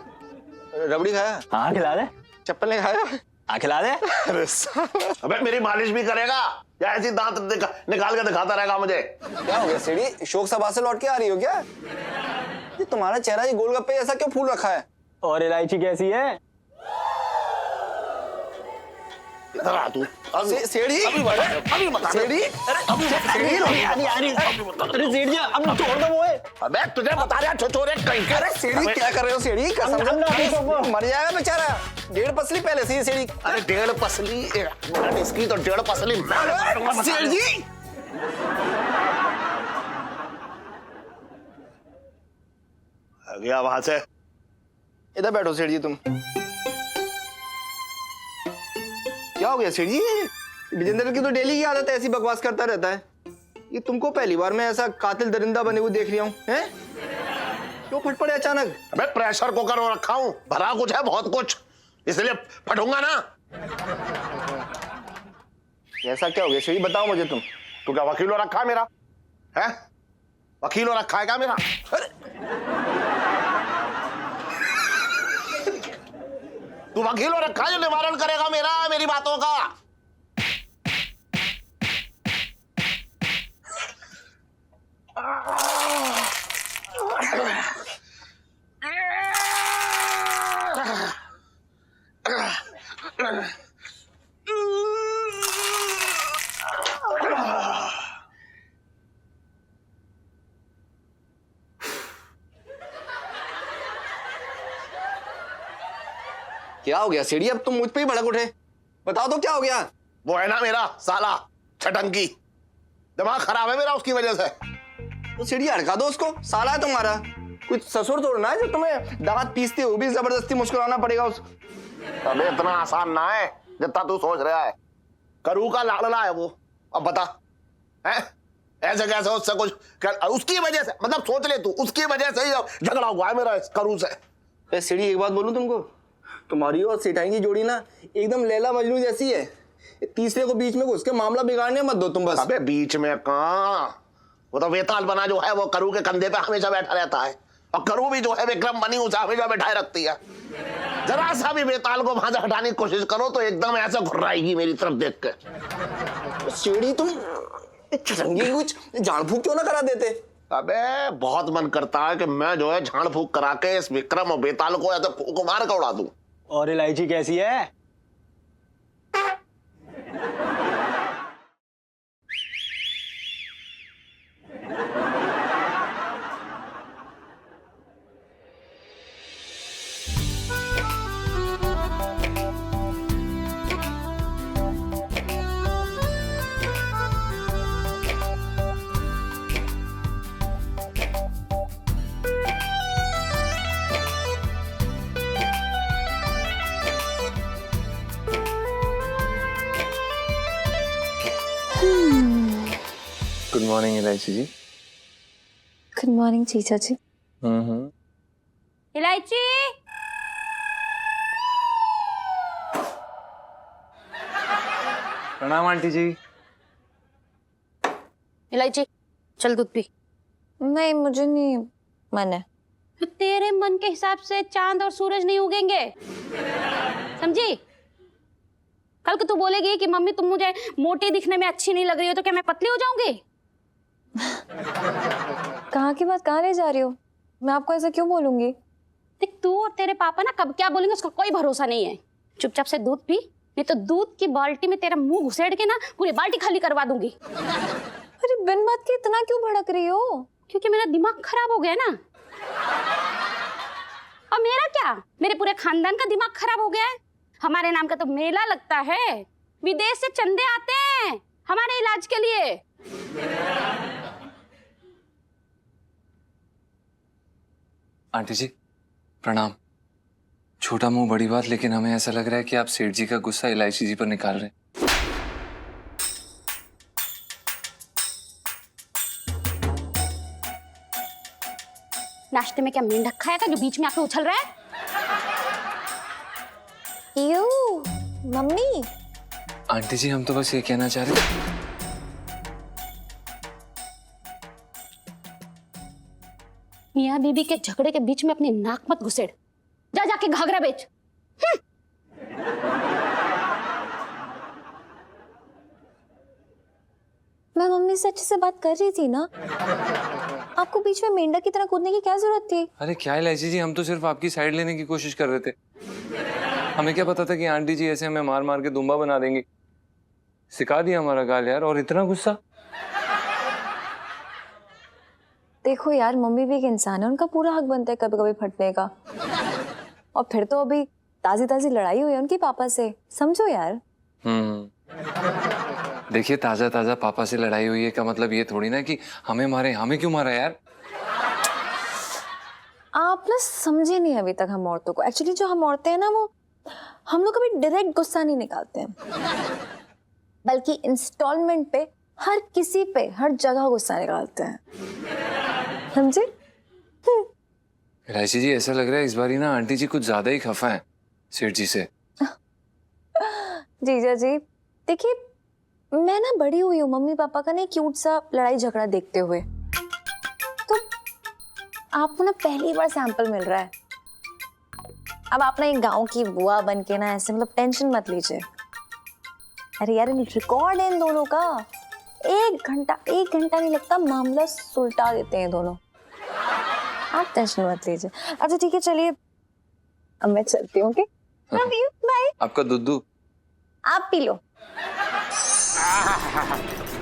रबड़ी खाया? हाँ खिला दे। चप्पल नहीं खाया? हाँ खिला दे। अरे अबे मेरी मालिश भी करेगा या ऐसी दांत निकाल के दिखाता रहेगा मुझे? क्या हो गया सीढ़ी, शौक सभा से लौट के आ रही हो क्या? ये तुम्हारा चेहरा ये गोलगप्पे ऐसा क्यों फूल रखा है? और इलायची कैसी है? इधर आ तू। सीढ़ी अभी बता। सीढ़ी, अरे सीढ़ी जी अब छोड़ दो वो। अबे तुझे बता रहा छोरे कहीं के। अरे सीढ़ी क्या कर रहे हो सीढ़ी? मर जाएगा बेचारा। 1.5 पसली पहले से सीढ़ी। अरे 1.5 पसली इसकी तो 1.5 पसली सीढ़ी जी। गया वहां से। इधर बैठो सीढ़ी जी तुम। क्या हो गया सीढ़ी? विजेंद्र की तो डेली की आदत है, ऐसी बकवास करता रहता है। ये तुमको पहली बार मैं ऐसा कातिल दरिंदा बने हुए देख रहा हूँ। हैं? क्यों फट पड़े अचानक? अबे प्रेशर कुकर में रखा हूँ, भरा कुछ है बहुत कुछ, इसलिए फटूंगा ना। ऐसा क्या हो गया सीढ़ी, बताओ मुझे तुम। तू क्या वकीलो रखा है मेरा? है वकीलो रखा है क्या मेरा? तू वकीलो रखा है जो निवारण करेगा मेरी बातों का। क्या हो गया सीढ़ी, अब तुम मुझ पे ही भड़क उठे। बताओ तो क्या हो गया? वो है ना मेरा साला छटंकी, दिमाग खराब है मेरा उसकी वजह से। तो सीढ़ी हड़का दो उसको, साला है तुम्हारा। कुछ ससुर तोड़ना है जो तुम्हें दांत पीसते हुए भी जबरदस्ती मुस्कुराना पड़ेगा उस। अबे इतना आसान ना है जितना तू सोच रहा है। करू का लाडला है वो। अब बता है ऐसे कैसे उससे कुछ उसकी वजह से, मतलब सोच ले तू, उसकी वजह से ही झगड़ा हुआ है मेरा इस करू से। सीढ़ी एक बात बोलूं तुमको, तुम्हारी और सेठाई की जोड़ी ना एकदम लैला मजनू जैसी है। तीसरे को बीच में घुस के मामला बिगाड़ने मत दो तुम बस। अबे बीच में कहां, वो तो वेताल बना जो है वो करू के कंधे पे हमेशा बैठा रहता है, और करू भी जो है विक्रम बनी उसे हमेशा बैठाए रखती है। जरा सा भी वेताल को वहां से हटाने की कोशिश करो तो एकदम ऐसा घुर्राएगी मेरी तरफ देख के। सीढ़ी तुम चरंगी कुछ झाड़ फूक क्यों ना करा देते? अबे बहुत मन करता है कि मैं जो है झाड़ फूक करा के इस विक्रम और बेताल को ऐसे फूक मार कर उड़ा दूं। और इलायची कैसी है? गुड मॉर्निंग इलायची जी। गुड मॉर्निंग जीजा जी। इलायची, प्रणाम आंटी जी। इलायची चल दूध पी। नहीं मुझे नहीं मन है। तो तेरे मन के हिसाब से चांद और सूरज नहीं उगेंगे, समझी? कल को तू बोलेगी कि मम्मी तुम मुझे मोटी दिखने में अच्छी नहीं लग रही हो, तो क्या मैं पतली हो जाऊंगी? कहाँ की बात कहाँ ले जा रही हो? मैं आपको ऐसा क्यों बोलूंगी? देख तू और तेरे पापा ना कब क्या बोलेंगे उसका कोई भरोसा नहीं है। चुपचाप से दूध पी, नहीं तो दूध की बाल्टी में तेरा मुंह घुसेड़ के ना पूरी बाल्टी खाली करवा दूंगी। अरे बिन बात के इतना क्यों भड़क रही हो? क्योंकि मेरा दिमाग खराब हो गया ना। और मेरा क्या, मेरे पूरे खानदान का दिमाग खराब हो गया है। हमारे नाम का तो मेला लगता है, विदेश से चंदे आते हैं हमारे इलाज के लिए। आंटी जी प्रणाम। छोटा मुंह बड़ी बात, लेकिन हमें ऐसा लग रहा है कि आप सेठ जी का गुस्सा इलायची जी पर निकाल रहे हैं। नाश्ते में क्या मेंढक खाया था जो बीच में आके उछल रहा है? You mummy. आंटी जी हम तो बस ये कहना चाह रहे थे। मियाँ बीबी के झगड़े के बीच में अपनी नाक मत घुसेड़। जा जाके घाघरा बेच। मैं मम्मी से अच्छे से बात कर रही थी ना, आपको बीच में मेंढक की तरह कूदने की क्या जरूरत थी? अरे क्या इलायची जी, हम तो सिर्फ आपकी साइड लेने की कोशिश कर रहे थे। हमें क्या पता था कि आंटी जी ऐसे हमें मार मार के दुम्बा बना देंगी। सिखा दिया हमारा गाल यार, और इतना गुस्सा। देखो यार, मम्मी भी एक इंसान है, उनका पूरा हक बनता है कभी कभी फटने का। और फिर तो अभी ताजी ताजी लड़ाई हुई है उनकी पापा से, समझो यार। देखिए, ताजा ताजा पापा से लड़ाई हुई है का मतलब ये थोड़ी ना कि हमें मारे। हमें क्यों मारा यार? आप ना समझे नहीं अभी तक हम औरतों को। एक्चुअली जो हम औरतें हैं ना, वो हम लोग कभी डायरेक्ट गुस्सा नहीं निकालते हैं, बल्कि इंस्टॉलमेंट पे हर किसी पे हर जगह गुस्सा निकालते हैं, समझे? इलायची जी, ऐसा लग रहा है इस बारी ना आंटी जी कुछ ज्यादा ही खफा है सेठ जी से। जीजा जी देखिए, मैं ना बड़ी हुई हूँ मम्मी पापा का ना क्यूट सा लड़ाई झगड़ा देखते हुए, तो आपको ना पहली बार सैंपल मिल रहा है। अब आप ना एक गांव की बुआ बन के ना ऐसे मतलब टेंशन मत लीजिए। अरे यार, रिकॉर्ड है इन दोनों का, 1 घंटा नहीं लगता मामला सुलटा देते हैं दोनों। आप टेंशन मत लीजिए। अच्छा ठीक है, चलिए अब मैं चलती हूँ। Okay, love you, bye. आपका दुद्धू आप पी लो।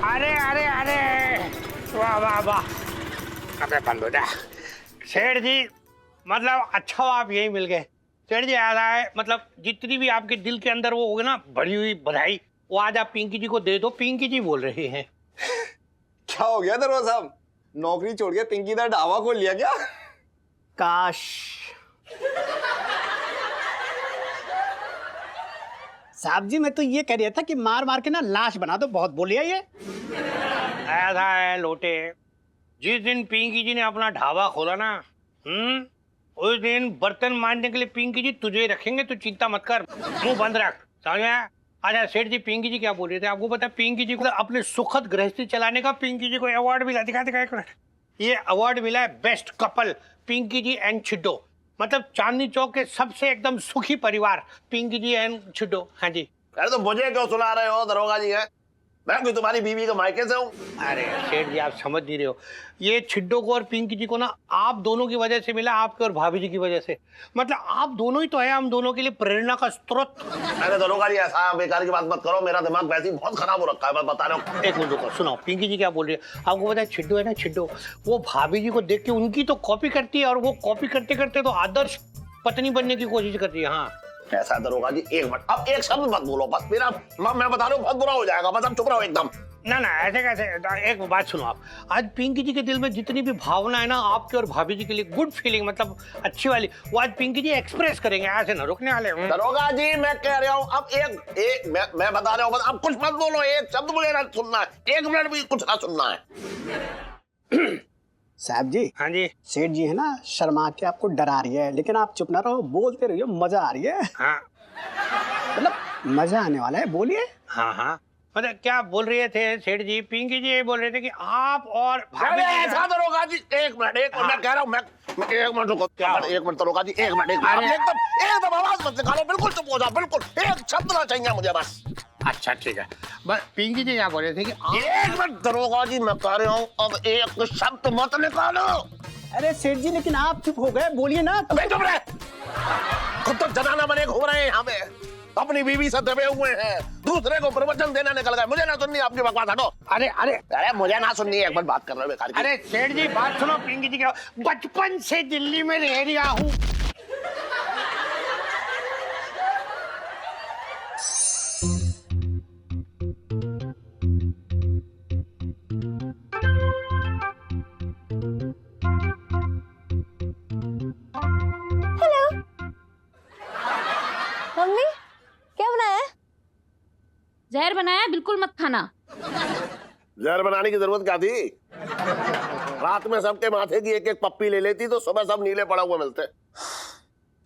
अरे अरे अरे, वाह वाह वाह। अबे बंद हो जा सेठ जी, मतलब अच्छा हुआ आप यही मिल गए। सेठ जी याद आए, मतलब जितनी भी आपके दिल के अंदर वो होगी ना भरी हुई बधाई, वो आज आप पिंकी जी को दे दो। पिंकी जी बोल रही हैं। क्या हो गया दरबार साहब, नौकरी छोड़ के पिंकी दा ढाबा खोल लिया क्या? काश। साहब जी, मैं तो ये कह रहा था कि मार मार के ना लाश बना दो, बहुत बोलिया ये। ऐसा है लोटे, जिस दिन पिंकी जी ने अपना ढाबा खोला ना, उस दिन बर्तन मांजने के लिए पिंकी जी तुझे रखेंगे, तो चिंता मत कर, मुंह बंद रख, समझ में? अच्छा सेठ जी, पिंकी जी क्या बोल रहे थे? आपको पता है पिंकी जी को अपने सुखद गृहस्थी चलाने का पिंकी जी को अवार्ड मिला। दिखा एक मिनट, ये अवार्ड मिला है best couple Pinky ji and Chhiddo. मतलब चांदनी चौक के सबसे एकदम सुखी परिवार पिंकी जी एंड छिड्डो। हाँ जी। अरे तो मुझे क्यों सुना रहे हो दरोगा जी? है मैं कोई तुम्हारी बीवी के मायके से हूँ? अरे सेठ जी, आप समझ नहीं रहे हो, ये छिड्डो को और पिंकी जी को ना आप दोनों की वजह से मिला, आपके और भाभी जी की वजह से। मतलब आप दोनों ही तो है हम दोनों के लिए प्रेरणा का स्रोत। अरे दरोगा जी, ऐसा बेकार की बात मत करो, मेरा दिमाग वैसे ही बहुत खराब हो रखा है, मैं बता रहा हूँ। एक मिनट रुको, सुनो पिंकी जी क्या बोल रही है। आपको पता है छिड्डो है ना, छिड्डो वो भाभी जी को देख के उनकी तो कॉपी करती है, और वो कॉपी करते करते तो आदर्श पत्नी बनने की कोशिश करती है। हाँ ऐसा दरोगा जी, एक मिनट, अब एक शब्द मत बोलो बस, मेरा मैं बता रहा हूँ बहुत बुरा हो जाएगा, बस अब चुप रहो एकदम। ना ना, ऐसे कैसे? एक बात सुनो आप, आज पिंकी जी के दिल में जितनी भी भावना है ना आपके और भाभी जी के लिए, गुड फीलिंग मतलब अच्छी वाली, वो आज पिंकी जी एक्सप्रेस करेंगे, ऐसे ना रुकने वाले। दरोगा जी मैं कह रहा हूँ, अब एक मैं बता रहा हूँ, बस अब कुछ मत बोलो, एक शब्द मुझे ना सुनना है, 1 मिनट भी कुछ ना सुनना है। साहब जी। हाँ जी। सेठ जी है ना, शर्मा के आपको डरा रही है, लेकिन आप चुप ना रहो, बोलते रहिए, मजा आ रही है। हाँ मतलब मजा आने वाला है, बोलिए। हाँ हाँ, मतलब क्या बोल रहे थे सेठ जी? पिंकी जी ये बोल रहे थे कि आप और भाभी जी। ऐसा दरोगा जी, एक मिनट मैं कह रहा हूँ, मैं 1 मिनट रुको, क्या 1 मिनट दरोगा जी, 1 मिनट एकदम आवाज मत निकालो, बिल्कुल चुप हो जाओ, बिल्कुल एक शब्द ना चाहिए मुझे बस। अच्छा ठीक है, बस पिंकी जी क्या बोल रहे थे कि 1 मिनट दरोगा जी मैं कह रहा हूँ, अब एक शब्द मत निकालो। अरे सेठ जी, लेकिन आप चुप हो गए, बोलिए ना। चुप रहे, खुद तो जनाना बने घूम रहे हैं यहाँ पे, अपनी बीवी से दबे हुए हैं, दूसरे को प्रवचन देना निकल गए। मुझे ना सुननी आपकी बकवास, हटो। अरे मुझे ना सुननी है, एक बार बात कर रहे हो बेकार की। अरे सेठ जी बात सुनो, पिंकी जी क्या, बचपन से दिल्ली में रह रहा हूँ। मम्मी क्या बनाया है? जहर बनाया, बिल्कुल मत खाना। जहर बनाने की जरूरत क्या थी? रात में सबके माथे की 1-1 पप्पी ले लेती तो सुबह सब नीले पड़ा हुए मिलते।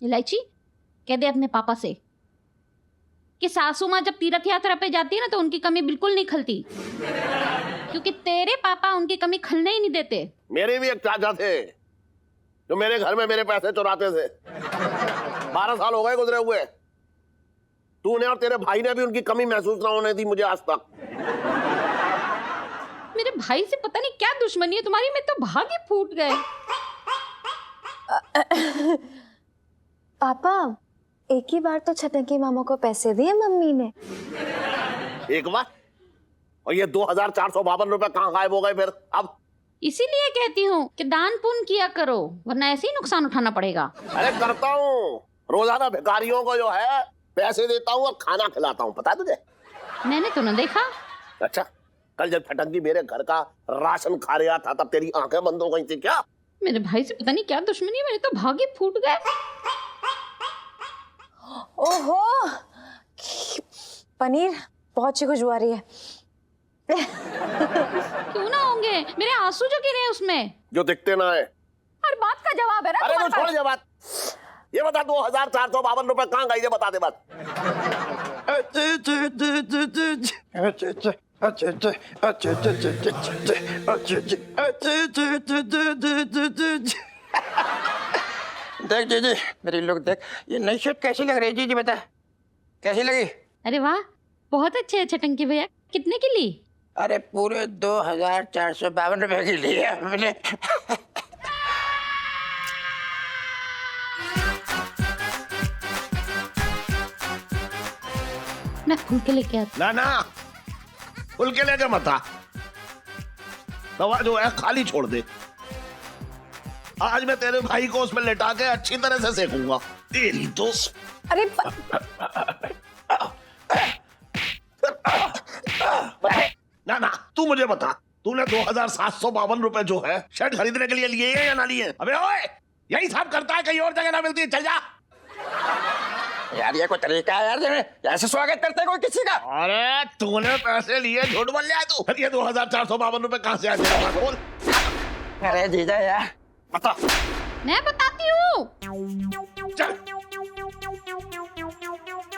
इलायची कह दे अपने पापा से कि सासू माँ जब तीर्थ यात्रा पे जाती है ना, तो उनकी कमी बिल्कुल नहीं खलती, क्योंकि तेरे पापा उनकी कमी खलने ही नहीं देते। मेरे भी एक चाचा थे, जो मेरे घर में मेरे पैसे चुराते थे। 12 साल हो गए गुजरे हुए। तूने और तेरे भाई ने भी उनकी कमी महसूस ना होने दी मुझे आज तक। मेरे भाई से पता नहीं क्या दुश्मनी है तुम्हारी, मैं तो भाग ही फूट गए। पापा, एक ही बार तो छटकी मामा को पैसे दिए मम्मी ने। एक बार? और ये 2452 रुपए कहाँ गायब हो गए फिर अब? इसीलिए कहती हूँ कि दान पुण्य किया करो, वरना ऐसे ही नुकसान उठाना पड़ेगा। अरे करता हूँ, रोजाना भिखारियों को जो है पैसे देता हूँ और खाना खिलाता हूँ, पता है तुझे? मैंने तो न देखा। अच्छा, कल जब छटंगी मेरे घर का राशन खा रहा था तब तेरी आंखें बंद हो गई थी क्या? मेरे भाई से पता नहीं क्या दुश्मनी, मेरे तो भाग ही फूट गए। ओहो, पनीर बहुत अच्छी खुशबू आ रही है। क्यों ना होंगे, मेरे आंसू जो गिरे उसमें। जो दिखते ना है। हर बात का जवाब है ना। अरे वो छोड़ ये बात, ये बता 2452 रुपए कहाँ गई, ये बता दे बात। देख जीजी, मेरी लोग देख, ये नई शर्ट कैसी लग रही है जीजी, बता कैसी लगी? अरे वाह, बहुत अच्छे है छटंकी भैया। कितने की ली? अरे पूरे 2452 रुपए की ली है हमने। मैं फूल के लेके आती। ना ना, फुल के लेके मत आ, दवा जो है खाली छोड़ दे। आज मैं तेरे भाई को उसमें लेटा के अच्छी तरह से सेकूंगा। तेरी तो अरे ना ना, तू मुझे बता, तूने 2752 रुपए जो है शर्ट खरीदने के लिए लिए हैं या ना लिए? अबे ओए, यही सब करता है, कहीं और जगह ना मिलती है, चल जा। यार ये कोई तरीका है यार, ऐसे स्वागत करते हैं कोई किसी का? अरे तूने पैसे लिए, झूठ बोल रहा है तू। फिर ये 2452 रुपए कहाँ से आए? बोल। अरे जीजा यार बता। मैं बताती हूँ। चल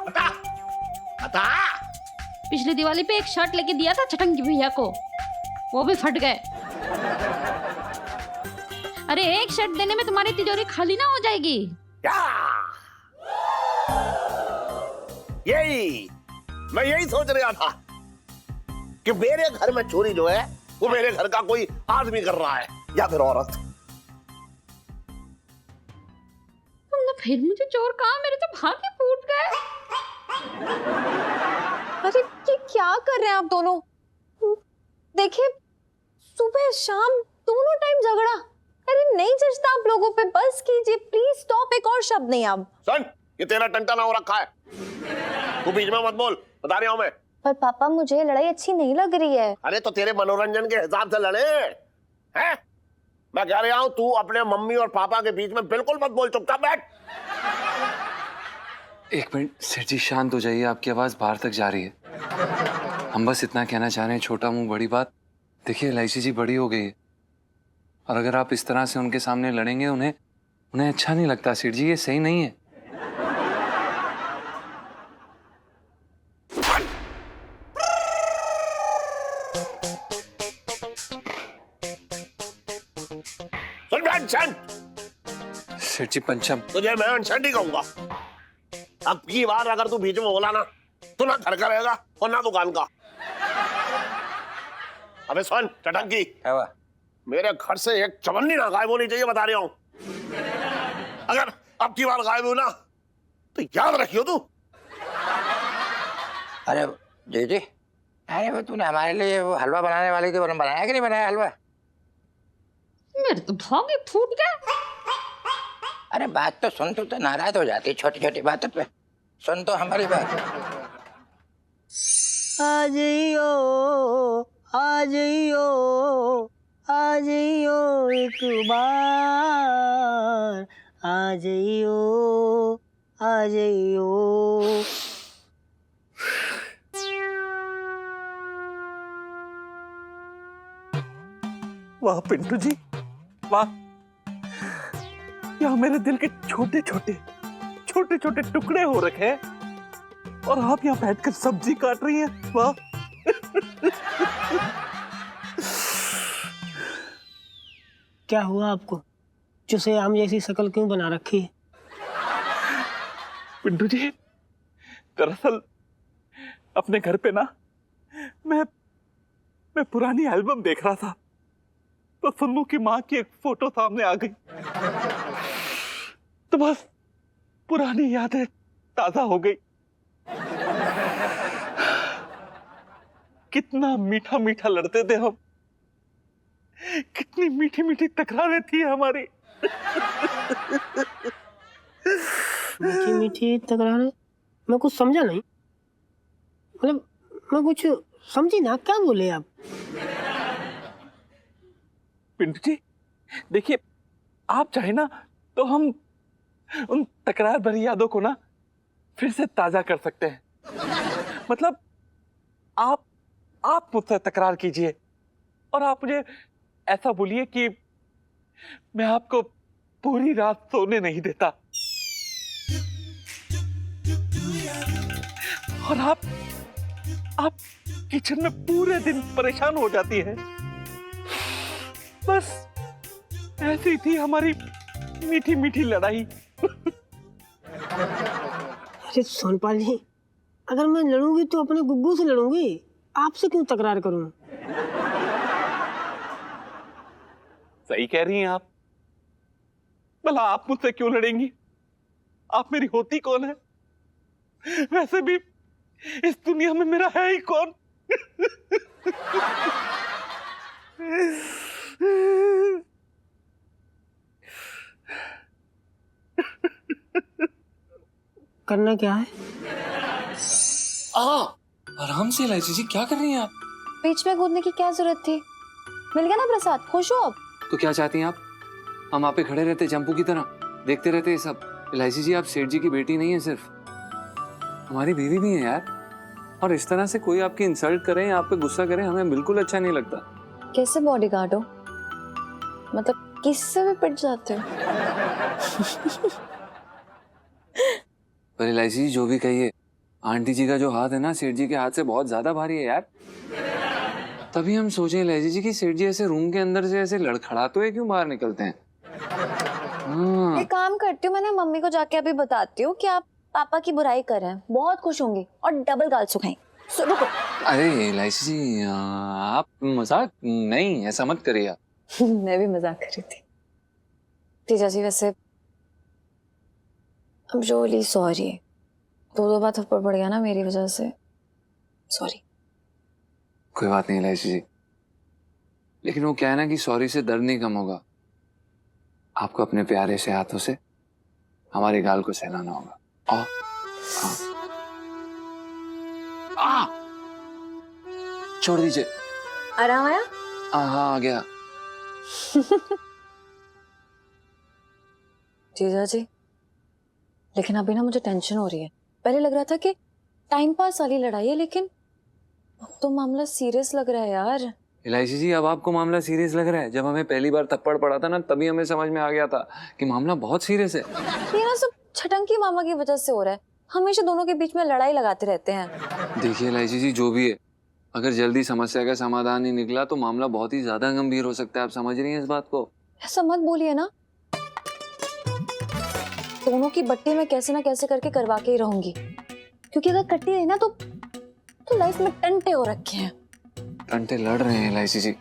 बता बता। पिछली दिवाली पे एक शर्ट लेके दिया था छटंकी भैया को, वो भी फट गए। अरे एक शर्ट देने में तुम्हारी तिजोरी खाली ना हो जाएगी। यही मैं यही सोच रहा था कि मेरे घर में चोरी जो है वो मेरे घर का कोई आदमी कर रहा है या फिर औरत। तुमने फिर मुझे चोर कहा, मेरे तो भाग ही फूट गए। अरे ये क्या कर रहे हैं आप दोनों? देखिए, सुबह शाम दोनों टाइम झगड़ा। अरे नहीं जचता आप लोगों पे, बस कीजिए प्लीज, स्टॉप। एक और शब्द नहीं। अब सुन, ये तेरा टंटा ना हो रखा है, तू बीच में मत बोल, बता रहा हूं मैं। पर पापा मुझे लड़ाई अच्छी नहीं लग रही है। अरे तो तेरे मनोरंजन के हिसाब से लड़े हैं? मैं कह रहा हूं तू अपने मम्मी और पापा के बीच में बिल्कुल मत बोल, चुपचाप बैठ। एक मिनट सेठ जी, शांत हो जाइए, आपकी आवाज बाहर तक जा रही है। हम बस इतना कहना चाह रहे हैं, छोटा मुंह बड़ी बात। देखिए एलआईसी जी बड़ी हो गई है, और अगर आप इस तरह से उनके सामने लड़ेंगे उन्हें अच्छा नहीं लगता सेठ जी, ये सही नहीं है। सेठ जी पंचम, तुझे मैं अनशन ही कहूंगा। अब की बार अगर तू बीच में बोला ना तो ना घर का रहेगा और ना दुकान का। अबे सुन चटंकी, मेरे घर से एक चवन्नी ना गायब होनी चाहिए, बता रहा हूं। अगर अब की बार गायब हो ना तो याद रखियो तू। अरे जी, अरे वो तूने हमारे लिए वो हलवा बनाने वाले के बनाया कि नहीं बनाया हलवा? मेरे तो भाग ही फूट गए। अरे बात तो सुन, तो नाराज हो जाती छोटी छोटी बातों पे, सुन तो हमारी बात। आ जाइयो, आ जाइयो, आ जाइयो एक बार, आ जाइयो, आ जाइयो। वाह पिंटू जी, वाह, यहाँ मेरे दिल के छोटे छोटे टुकड़े हो रखे हैं और आप यहाँ बैठकर सब्जी काट रही हैं। वाह। क्या हुआ आपको? चुसे आम जैसी शक्ल क्यों बना रखी है? पिंटू जी, दरअसल अपने घर पे ना मैं पुरानी एल्बम देख रहा था, तो सुन्नू की माँ की एक फोटो सामने आ गई, तो बस पुरानी यादें ताजा हो गई। कितना मीठा मीठा लड़ते थे हम, कितनी मीठी मीठी तकरारें थी हमारी। मीठी मीठी तकरारें? मैं कुछ समझा नहीं, मतलब मैं कुछ समझी ना, क्या बोले आप? पिंटू जी देखिए, आप चाहे ना तो हम उन तकरार भरी यादों को ना फिर से ताजा कर सकते हैं। मतलब आप मुझसे तकरार कीजिए और आप मुझे ऐसा बोलिए कि मैं आपको पूरी रात सोने नहीं देता, और आप किचन में पूरे दिन परेशान हो जाती है। बस ऐसी थी हमारी मीठी मीठी लड़ाई। अरे सोनपाल जी, अगर मैं लड़ूंगी तो अपने गुग्गू से लड़ूंगी, आपसे क्यों तकरार करूं? सही कह रही हैं आप। भला आप मुझसे क्यों लड़ेंगी? आप मेरी होती कौन है? वैसे भी इस दुनिया में मेरा है ही कौन? करना क्या है? आराम से इलायची जी, क्या कर रही हैं आप? बीच में कूदने की क्या जरूरत थी? मिल गया ना प्रसाद, खुश हो अब? तो क्या चाहती हैं आप? हम आप पे खड़े रहते चंपू की तरह, देखते रहते ये सब? इलायची जी, आप सेठ जी की बेटी नहीं है, सिर्फ हमारी बीवी भी है यार। और इस तरह से कोई आपकी इंसल्ट करे या आप पे गुस्सा करे, हमें बिल्कुल अच्छा नहीं लगता। कैसे बॉडीगार्ड हो? मतलब किससे भी पिट जाते हो? पर इलायची जी, जो भी कहिए, आंटी जी का जो हाथ है ना सेठ जी के हाथ से बहुत ज्यादा भारी है यार। तभी हम सोचे इलायची जी कि सेठ जी ऐसे रूम के अंदर से ऐसे लड़खड़ाते हुए क्यों बाहर निकलते हैं। एक काम करती हूँ, मैं ना मम्मी को जाके अभी बताती हूँ कि आप पापा की बुराई कर रहे हैं, बहुत खुश होंगी और डबल गाल सुखाएंगे। रुको। अरे इलायची जी, आप मजाक नहीं, ऐसा मत करिए आप। मैं भी मजाक कर रही थी। जीजा जी, वैसे I'm really sorry। दो बार थप्पड़ पड़ गया ना मेरी वजह से, सॉरी। कोई बात नहीं इलायची जी, लेकिन वो क्या है ना कि सॉरी से दर्द नहीं कम होगा। आपको अपने प्यारे से हाथों से हमारे गाल को सहलाना होगा। छोड़ दीजिए। आराम आया? हाँ आ गया। जीजा जी, लेकिन अभी ना मुझे टेंशन हो रही है। पहले लग रहा था कि टाइम पास वाली लड़ाई है, लेकिन अब तो मामला सीरियस लग रहा है यार। इलायची जी, अब आपको मामला सीरियस लग रहा है? जब हमें पहली बार थप्पड़ पड़ा था ना, तभी हमें समझ में आ गया था कि मामला बहुत सीरियस है। ये ना सब छटंकी मामा की वजह से हो रहा है, हमेशा दोनों के बीच में लड़ाई लगाते रहते हैं। देखिए इलायची जी, जो भी है, अगर जल्दी समस्या का समाधान नहीं निकला तो मामला बहुत ही ज्यादा गंभीर हो सकता है। आप समझ रही हैं इस बात को? ऐसा मत बोलिए ना, दोनों की बट्टी में कैसे ना कैसे करके करवा के ही रहूंगी, क्योंकि अगर कट्टी रही ना तो लाइफ में टंटे हो रखे हैं। टंटे लड़ रहे हैं इलायची जी।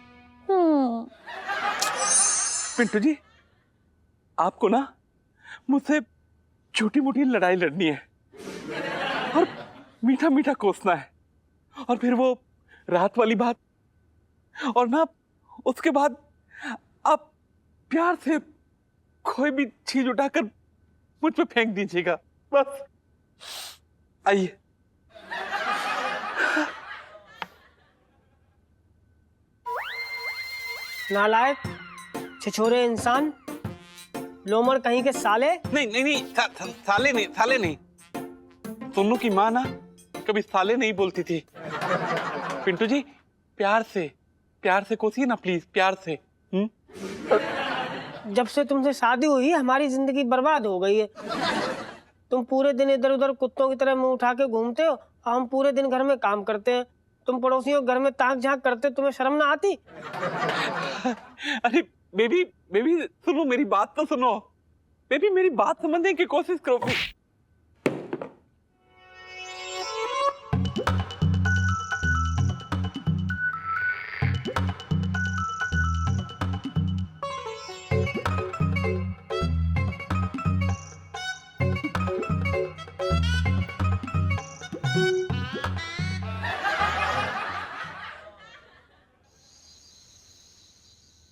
पिंटू जी, आपको ना मुझसे छोटी मोटी लड़ाई लड़नी है और मीठा मीठा कोसना है, और फिर वो रात वाली बात, और ना उसके बाद आप प्यार से कोई भी चीज उठाकर मुझ पे फेंक दीजिएगा, बस। आइए। नालायक, छिछोरे इंसान, लोमड़ कहीं के साले। नहीं, साले नहीं। सोनू की माँ ना कभी साले नहीं बोलती थी। पिंटू जी, प्यार से कोसिए ना प्लीज, प्यार से। जब से तुमसे शादी हुई हमारी जिंदगी बर्बाद हो गई है। तुम पूरे दिन इधर उधर कुत्तों की तरह मुंह उठा के घूमते हो, हम पूरे दिन घर में काम करते हैं। तुम पड़ोसियों घर में ताक झांक करते, तुम्हें शर्म ना आती? अरे बेबी, बेबी सुनो, मेरी बात तो सुनो। बेबी मेरी बात समझने की कोशिश करो।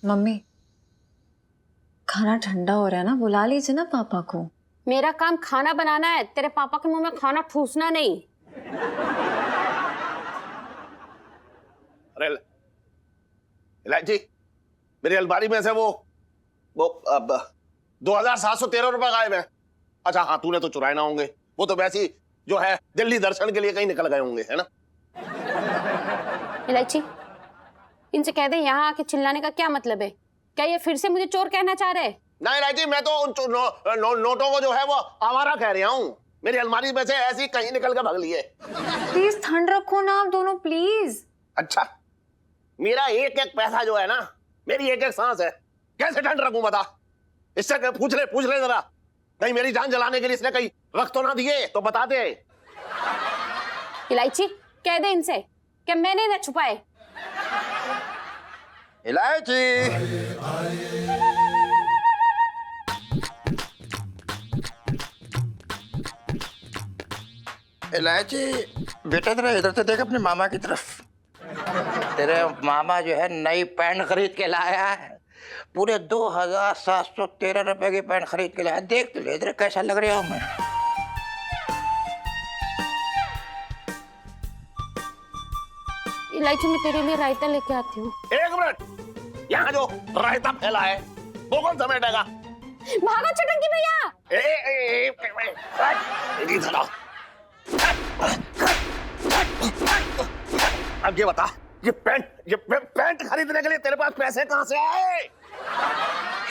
मम्मी, खाना ठंडा हो रहा है ना, बुला लीजिए ना पापा को। मेरा काम खाना बनाना है, तेरे पापा के मुंह में खाना ठूसना नहीं। अरे इलायची, मेरी अलमारी में से वो 2713 रुपए गायब है। अच्छा हाँ, तूने तो चुराए ना होंगे, वो तो वैसे ही जो है दिल्ली दर्शन के लिए कहीं निकल गए होंगे, है ना? इलायची, इनसे कह दे यहाँ आके चिल्लाने का क्या मतलब है? क्या ये फिर से मुझे चोर कहना चाह रहे? नहीं इलायची, मैं तो उन नोटों को जो है वो आवारा कह रहा हूँ। मेरी अलमारी में से ऐसी कहीं निकल के भाग लिए। प्लीज ठंड रखो ना आप दोनों, प्लीज। अच्छा, मेरा एक एक पैसा जो है ना, मेरी एक एक सांस है, कैसे ठंड रखूं बता? इससे पूछ ले जरा, कहीं मेरी जान जलाने के लिए इसने कहीं रख तो ना दिए तो बता दे। इलायची, कह दे इनसे कि मैंने न छुपाए। इलायची, इलायची बेटा, तेरा इधर से देख अपने मामा की तरफ। तेरे मामा जो है नई पैंट खरीद के लाया है, पूरे 2713 रुपए की पैंट खरीद के लाया। देख तो ले इधर कैसा लग रहा हूँ मैं। इलायची, मैं तेरे लिए रायता लेके आती हूँ। एक मिनट, यहाँ जो रायता फैला है वो कौन समेटेगा? भागो चटंकी भैया। अब ये बता, ये पैंट खरीदने के लिए तेरे पास पैसे कहाँ से आए?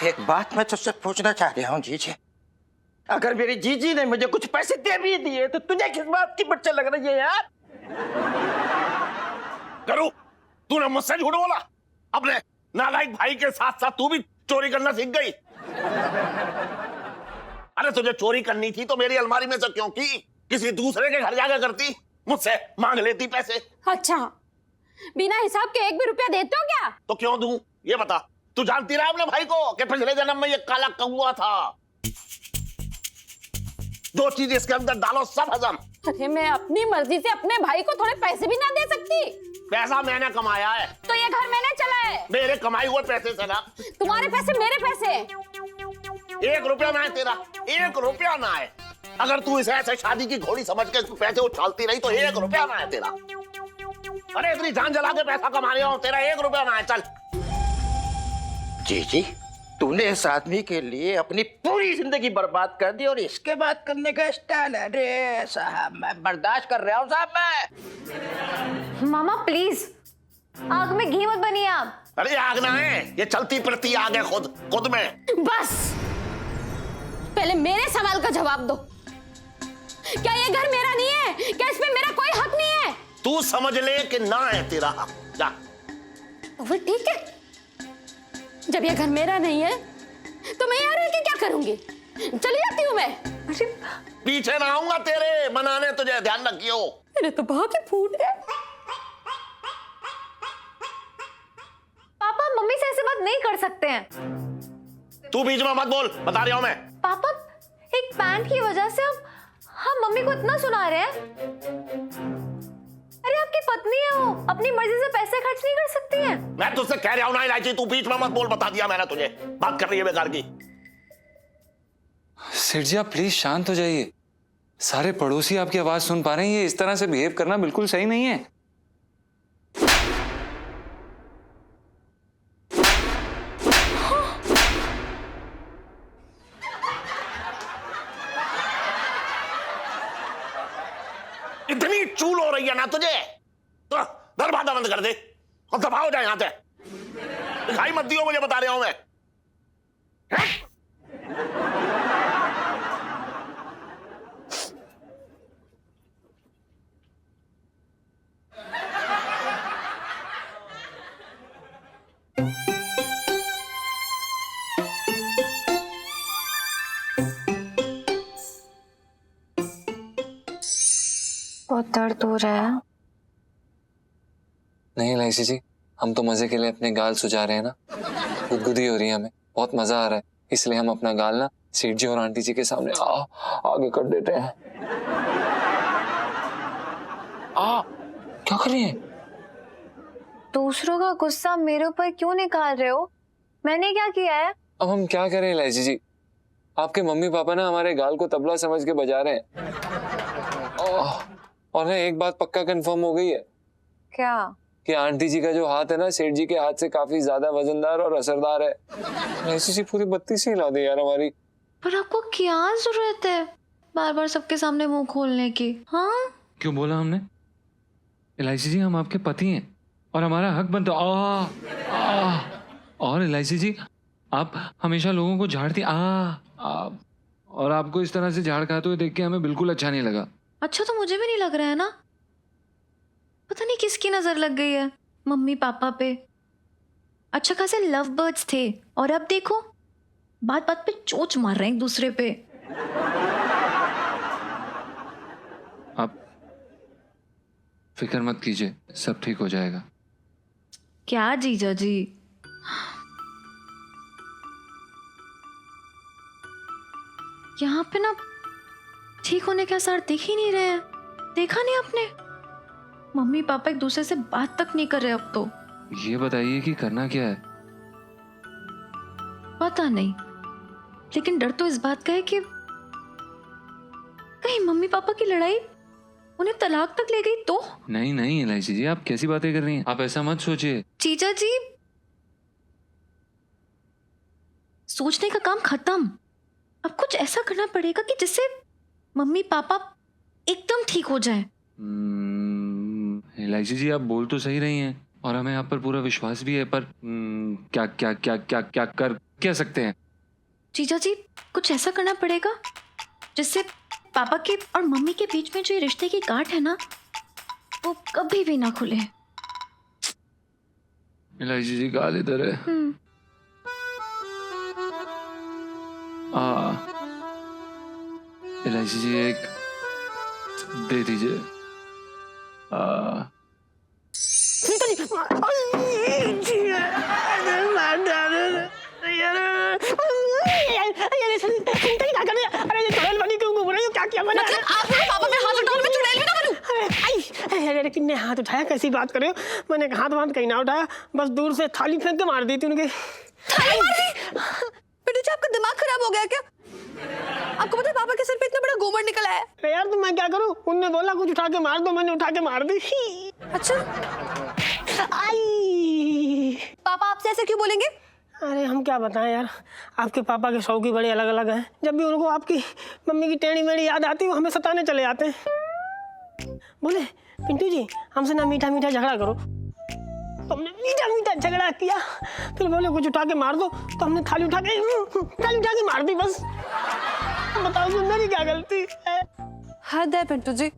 एक बात मैं तुझसे पूछना चाह रहा हूँ जीजे, अगर मेरी जीजी ने मुझे कुछ पैसे दे भी दिए तो तुझे किस बात की बच्चे लग रही है यार? करूं, तूने मुझसे झूठ बोला। अपने नालायक भाई के साथ साथ तू भी चोरी करना सीख गई। अरे तुझे चोरी करनी थी तो मेरी अलमारी में से क्यों की? किसी दूसरे के घर जाकर करती, मुझसे मांग लेती पैसे। अच्छा, बिना हिसाब के 1 भी रुपया देते हो क्या? तो क्यों दूं ये बता। तू जानती रहा अपने भाई को कि पिछले जन्म में ये काला कौवा था। जो चीज इसके अंदर डालो सब हजम। अरे मैं अपनी मर्जी से अपने भाई को थोड़े पैसे भी ना दे सकती? पैसा मैंने कमाया है। तो ये घर मैंने चलाया है। मेरे कमाए हुए पैसे से ना। तुम्हारे पैसे मेरे पैसे। 1 रुपया ना है तेरा, 1 रुपया ना है। अगर तू इसे ऐसे शादी की घोड़ी समझ के पैसे उछालती रही तो 1 रुपया ना है तेरा। अरे इतनी जान जला के पैसा कमा रहा हूं, तेरा 1 रुपया ना है। चल जीजी, तूने इस आदमी के लिए अपनी पूरी जिंदगी बर्बाद कर दी और इसके बात करने का स्टाइल है? अरे साहब, मैं बर्दाश्त कर रहा हूँ साहब मैं। मामा प्लीज, आग में घी मत बनिए आप। अरे आग ना है, ये चलती फिरती आग है खुद में। बस पहले मेरे सवाल का जवाब दो। क्या ये घर मेरा नहीं है? क्या इसमें मेरा कोई हक नहीं है? तू समझ ले कि ना है तेरा हक। जा। तो फिर ठीक है, जब ये घर मेरा नहीं है तो मैं यहाँ रह के क्या करूंगी? चली जाती हूँ मैं। पीछे ना आऊंगा तेरे मनाने, तुझे ध्यान रखियो। मेरे तो बहुत ही फूट है। पापा मम्मी से ऐसे बात नहीं कर सकते हैं। तू बीच में मत बोल, बता रहा हूं मैं। पापा एक पैंट की वजह से हम मम्मी को इतना सुना रहे हैं। अरे आपकी पत्नी है वो, अपनी मर्जी से पैसे खर्च नहीं कर सकती है। मैं तुझसे कह रहा हूं ना इलायची, तू बीच में मत बोल, बता दिया मैंने तुझे। बात कर रही है बेकार की। सेठ जी आप प्लीज शांत हो जाइए। सारे पड़ोसी आपकी आवाज सुन पा रहे हैं, ये इस तरह से बिहेव करना बिल्कुल सही नहीं है। इतनी चूल हो रही है ना तुझे तो दरवाजा बंद कर दे और दफा हो जाए यहां से। दिखाई मत दियो मुझे, बता रहा हूं मैं। बहुत दर्द हो रहा है। नहीं इलायची जी, हम तो मजे के लिए अपने गाल सुझा रहे हैं ना, गुदगुदी हो रही है, हमें बहुत मजा आ रहा है, इसलिए हम अपना गाल ना सेठ जी और आंटी जी के सामने आगे कर देते हैं। क्या कर रही हैं? दूसरों का गुस्सा मेरे ऊपर क्यों निकाल रहे हो? मैंने क्या किया है? अब हम क्या करें इलायची जी, आपके मम्मी पापा ना हमारे गाल को तबला समझ के बजा रहे हैं। और ना एक बात पक्का कंफर्म हो गई है। क्या? कि आंटी जी का जो हाथ है ना सेठ जी के हाथ से काफी ज्यादा वजनदार और असरदार है। इलायची जी पूरी बत्ती से हिला दे यार हमारी। पर आपको क्या जरूरत है बार बार सबके सामने मुंह खोलने की? हाँ, क्यों बोला हमने? इलायची जी हम आपके पति हैं और हमारा हक बनता। और इलायची जी आप हमेशा लोगों को झाड़ती और आपको इस तरह से झाड़ खाते हुए देख के हमें बिल्कुल अच्छा नहीं लगा। अच्छा तो मुझे भी नहीं लग रहा है ना, पता नहीं किसकी नजर लग गई है मम्मी पापा पे। अच्छा खासे लव बर्ड्स थे और अब देखो बात बात पे चोंच मार रहे हैं एक दूसरे पे। आप फिक्र मत कीजिए, सब ठीक हो जाएगा। क्या जीजा जी, यहाँ पे ना ठीक होने के आसार दिख ही नहीं रहे हैं। देखा नहीं आपने? मम्मी पापा एक दूसरे से बात तक नहीं कर रहे अब तो। ये बताइए कि करना क्या है? पता नहीं, लेकिन डर तो इस बात का है कि कहीं मम्मी पापा की लड़ाई उन्हें तलाक तक ले गई तो। नहीं नहीं इलायची जी, आप कैसी बातें कर रही हैं? आप ऐसा मत सोचिए। जीजा जी, सोचने का काम खत्म। अब कुछ ऐसा करना पड़ेगा कि जिससे मम्मी पापा एकदम ठीक हो जाए। इलायची जी आप बोल तो सही रही हैं और हमें आप पर पूरा विश्वास भी है, पर क्या क्या क्या क्या क्या कर क्या सकते हैं? जीजा जी कुछ ऐसा करना पड़ेगा जिससे पापा के और मम्मी के बीच में जो ये रिश्ते की गांठ है ना वो कभी भी ना खुले। इलायची जी गाल इधर है। इलायची जी एक दे दीजिए। अरे किन्ने हाथ उठाया, कैसी बात कर रहे हो? मैंने हाथ वाथ कहीं ना उठाया, बस दूर से थाली फेंक के मार दी थी उनके। थाली मार दी? बेटे जी आपका दिमाग खराब हो गया क्या? आपको पता है पापा के सर पे इतना बड़ा गोबर निकला है। अरे यार तो मैं क्या करूं, उनने बोला कुछ उठा के मार दो, मैंने उठा के मार दी। अच्छा आई पापा आपसे ऐसे क्यों बोलेंगे? अरे हम क्या बताएं यार, आपके पापा के शौक ही बड़े अलग अलग हैं। जब भी उनको आपकी मम्मी की टेढ़ी मेढ़ी याद आती है वो हमें सताने चले आते हैं। बोले पिंटू जी हमसे ना मीठा मीठा झगड़ा करो। तो हमने मीठा मीठा झगड़ा किया, फिर बोले कुछ उठा के मार दो, तो हमने थाली उठा के मार दी बस। बताओ मेरी क्या गलती है? हद है पिंटू जी,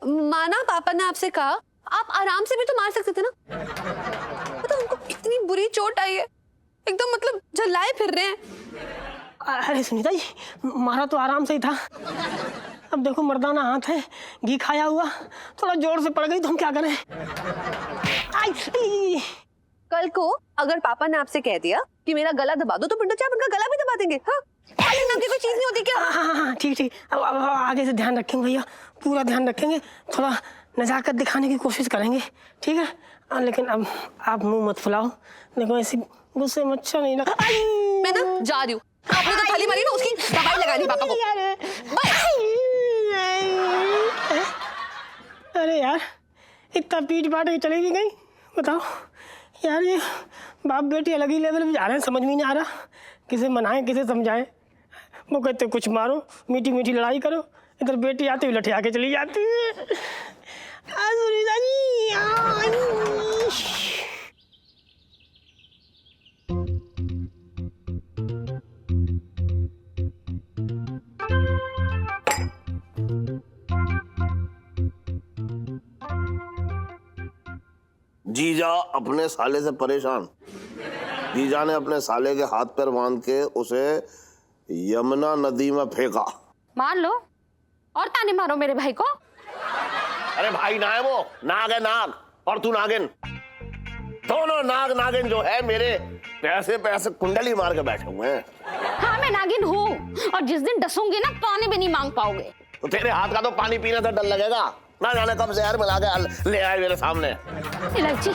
माना पापा ने आपसे कहा, आप आराम से भी तो मार सकते थे ना। तो उनको इतनी बुरी चोट आई है, एकदम मतलब झल्लाए फिर रहे हैं। अरे सुनीता जी मारा तो आराम से ही था, अब देखो मर्दाना हाथ है, घी खाया हुआ, थोड़ा जोर से पड़ गई तो हम क्या करें? कल को अगर पापा ने आपसे कह दिया कि मेरा गला दबा दो तो पिंटू जी आप उनका गला भी दबा देंगे? हाँ नाम की कोई चीज नहीं होती क्या? हाँ ठीक ठीक, अब आगे से ध्यान रखेंगे भैया, पूरा ध्यान रखेंगे, थोड़ा नजाकत दिखाने की कोशिश करेंगे, ठीक है? लेकिन अब आप मुंह मत फुलाओ, देखो ऐसी गुस्से में अच्छा नहीं लगा। मैं ना जा रही हूँ, आपने तो थाली मारी ना उसकी दवाई लगानी पापा को। अरे यार इतना पीट पाट के चली भी गई, बताओ यार। ये बाप बेटी अलग ही लेवल पे जा रहे हैं, समझ में नहीं आ रहा किसे मनाएं किसे समझाएं। वो कहते कुछ मारो मीठी मीठी लड़ाई करो, इधर बेटी आती हुई लठिया के चली जाती है। जीजा अपने साले से परेशान। जीजा ने अपने साले के हाथ पैर बांध के उसे यमुना नदी में फेंका। मार लो और ताने मारो मेरे भाई को। अरे भाई ना है वो, नाग है नाग, और तू नागिन। दोनों नाग नागिन जो है मेरे पैसे पैसे कुंडली मार के बैठे हुए हैं। हाँ मैं नागिन हूँ, और जिस दिन डसूंगी ना पानी भी नहीं मांग पाओगे। तो तेरे हाथ का तो पानी पीने से डर लगेगा, ना जाने कब जहर मिला के ले आए मेरे सामने। इलायची,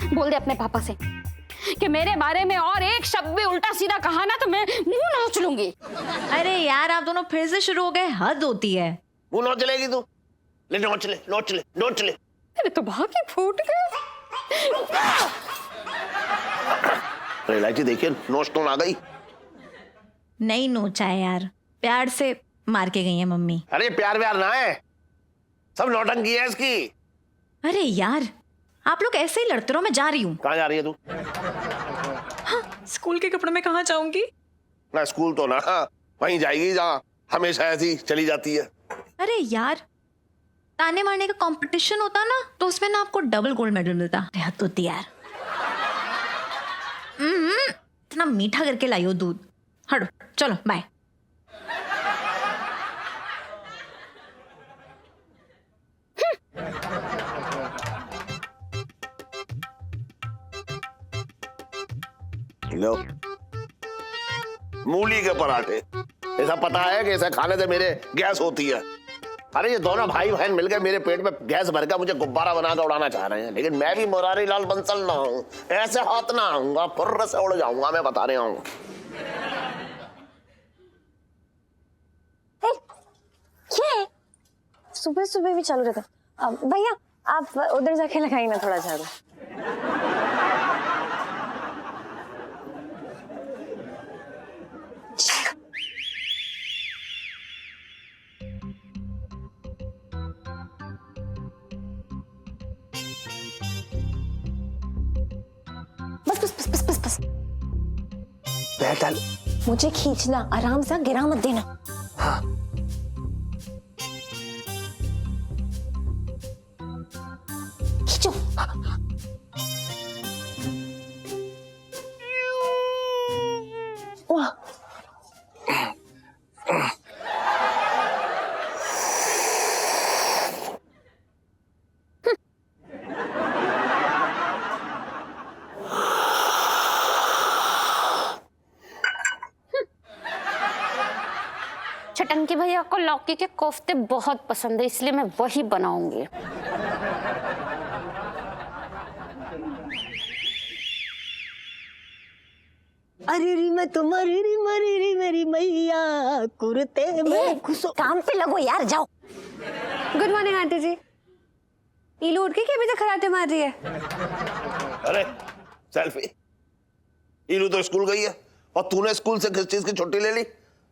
बोल दे अपने पापा से कि मेरे बारे में और एक शब्द भी उल्टा सीधा कहा ना तो मैं मुंह नोच लूंगी। अरे यार आप दोनों फिर से शुरू हो गए, हद होती है। मुंह नोच लेगी तू? ले नोच ले नोच ले नोच ले। अरे तो भागी फूट गए। इलायची देखिए नोच तो आ गई। नहीं नोचा है यार, प्यार से मार के गई है मम्मी। अरे प्यार व्यार ना है, सब नौटंकी है इसकी। अरे यार आप लोग ऐसे ही लड़ते रहो, मैं जा रही हूँ। कहाँ जा रही है तू? हाँ, स्कूल के कपड़े में कहाँ जाऊंगी? ना स्कूल तो ना, वहीं जाएगी जहाँ हमेशा ऐसी चली जाती है। अरे यार ताने मारने का कंपटीशन होता ना तो उसमें ना आपको डबल गोल्ड मेडल मिलता। हद होती यार। इतना मीठा करके लाई हो दूध। हटो चलो बाय। लो मूली के पराठे, ऐसा पता है कि ऐसा खाने से मेरे गैस होती है। अरे ये दोनों भाई बहन मिलकर मेरे पेट में गैस भर कर मुझे गुब्बारा बनाकर उड़ाना चाह रहे हैं, लेकिन मैं भी मुरारी लाल बंसल ना हूं, ऐसे हाथ ना आऊंगा, फुर्र से उड़ जाऊंगा, मैं बता रहा हूँ। सुबह सुबह भी चालू रहता। भैया आप उधर जाके लगाइए ना थोड़ा झाड़ू। बस बस बस बस बस बस। बैठल मुझे खींचना, आराम से, गिरा मत देना। हाँ। खींचो। वाह छटंकी भैया को लौकी के कोफ्ते बहुत पसंद है, इसलिए मैं वही बनाऊंगी। अरे री मैं तुम्हारी री मरी री मेरी मैया कुर्ते में घुसो। काम पे लगो यार, जाओ। गुड मॉर्निंग आंटी जी। ईलू उठ के क्या अभी तक खराटे मार रही है? अरे सेल्फी, इलू तो स्कूल गई है और तूने स्कूल से किस चीज की छुट्टी ले ली?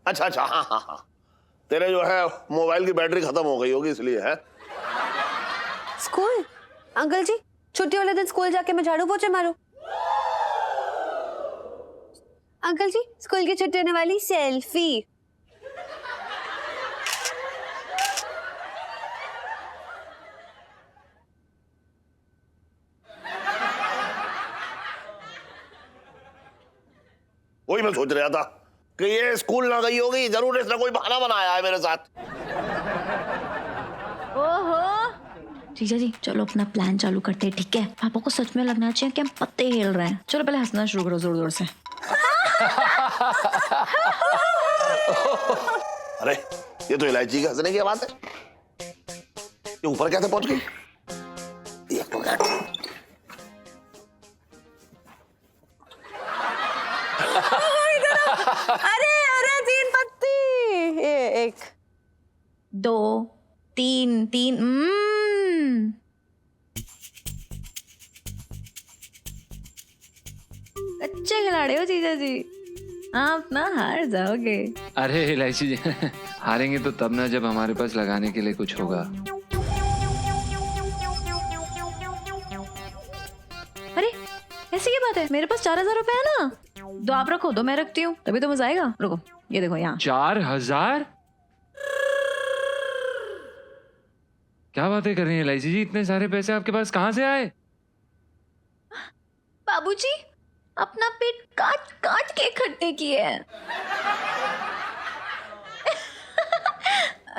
अच्छा अच्छा, हाँ हाँ हाँ, तेरे जो है मोबाइल की बैटरी खत्म हो गई होगी इसलिए है। स्कूल? अंकल जी छुट्टी वाले दिन स्कूल जाके मैं झाड़ू पोछे मारूं? अंकल जी स्कूल की छुट्टी होने वाली, सेल्फी। वही मैं सोच रहा था कि ये स्कूल ना गई होगी, जरूर इसने कोई बहाना बनाया है मेरे साथ। ओहो जीजा जी चलो अपना प्लान चालू करते हैं, ठीक है? पापा को सच में लगना चाहिए कि हम पत्ते हिल रहे हैं। चलो पहले हंसना शुरू करो जोर जोर से। अरे ये तो इलायची के हंसने की आवाज है। ये ऊपर कैसे पहुंच गई? एक मिनट। अरे अरे 3 पत्ती। ये 1 2 3 3। अच्छे खिलाड़ी हो जीजा जी, आप ना हार जाओगे। अरे इलायची जी हारेंगे तो तब ना जब हमारे पास लगाने के लिए कुछ होगा। अरे ऐसी क्या बात है, मेरे पास 4000 रुपए है ना, दो आप रखो दो मैं रखती हूँ, तभी तो मजा आएगा। रुको ये देखो यहाँ। 4000? क्या बातें कर रही हैं इलायची जी, इतने सारे पैसे आपके पास कहाँ से आए? बाबूजी अपना पेट काट काट के इकट्ठे किए हैं।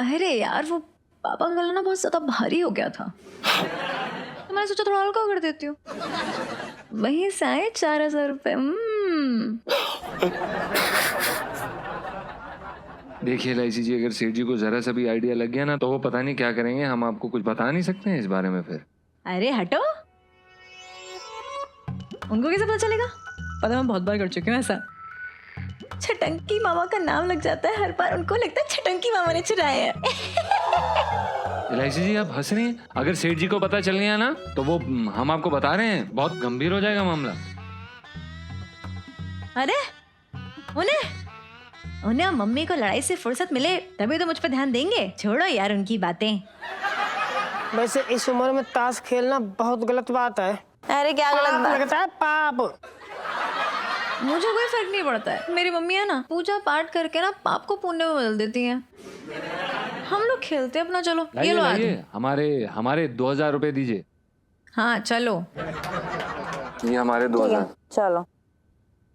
अरे यार वो पापा का गला ना बहुत ज्यादा भारी हो गया था, तो मैंने सोचा थोड़ा हल्का कर देती हूँ। वहीं से आए 4,000 रुपए। देखिए एलआईसी जी, अगर सेठ जी को जरा सा भी आइडिया लग गया ना तो वो पता नहीं क्या करेंगे। हम आपको कुछ बता नहीं सकते हैं इस बारे में फिर। अरे हटो, उनको कैसे पता चलेगा? पता मैं बहुत बार कर चुकी हूँ ऐसा। छटंकी मामा का नाम लग जाता है हर बार, उनको लगता है छटंकी मामा ने चुराया है। एलआईसी जी आप हंस रही हैं। अगर सेठ जी को पता चल गया ना तो वो हम आपको बता रहे हैं बहुत गंभीर हो जाएगा मामला। अरे उन्हें मम्मी को लड़ाई से फुर्सत मिले तभी तो मुझ पर ध्यान देंगे। छोड़ो यार उनकी बातें। वैसे इस उम्र में ताश खेलना बहुत गलत बात है। अरे क्या गलत बात? लगता है पाप। मुझे कोई फर्क नहीं पड़ता है। मेरी मम्मी है ना पूजा पाठ करके ना पाप को पुण्य में बदल देती हैं। हम लोग खेलते हैं अपना। चलो ये लो लाइए, हमारे 2,000 रुपए दीजिए। हाँ चलो, ये हमारे 2,000। चलो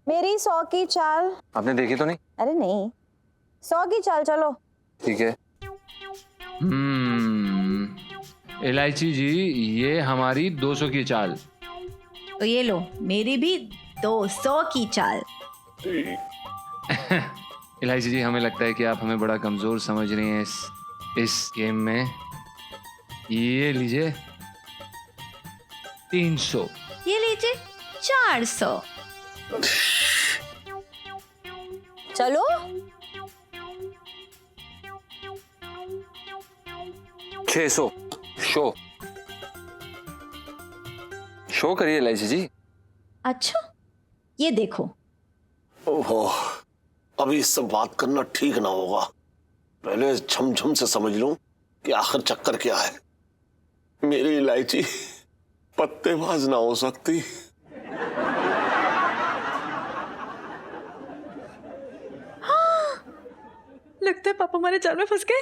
मेरी 100 की चाल। आपने देखी तो नहीं? अरे नहीं, 100 की चाल। चलो ठीक है। एलआईसी जी ये हमारी 200 की चाल। तो ये लो मेरी भी 200 की चाल। एलआईसी जी हमें लगता है कि आप हमें बड़ा कमजोर समझ रही हैं इस गेम में। ये लीजिए 300। ये लीजिए 400। चलो 600। शो करिए एलआईसी जी। अच्छा ये देखो। ओहो, अभी इससे बात करना ठीक ना होगा। पहले झमझम से समझ लूं कि आखिर चक्कर क्या है। मेरी इलायची पत्तेबाज ना हो सकती। लगता है पापा हमारे जाल में फंस गए।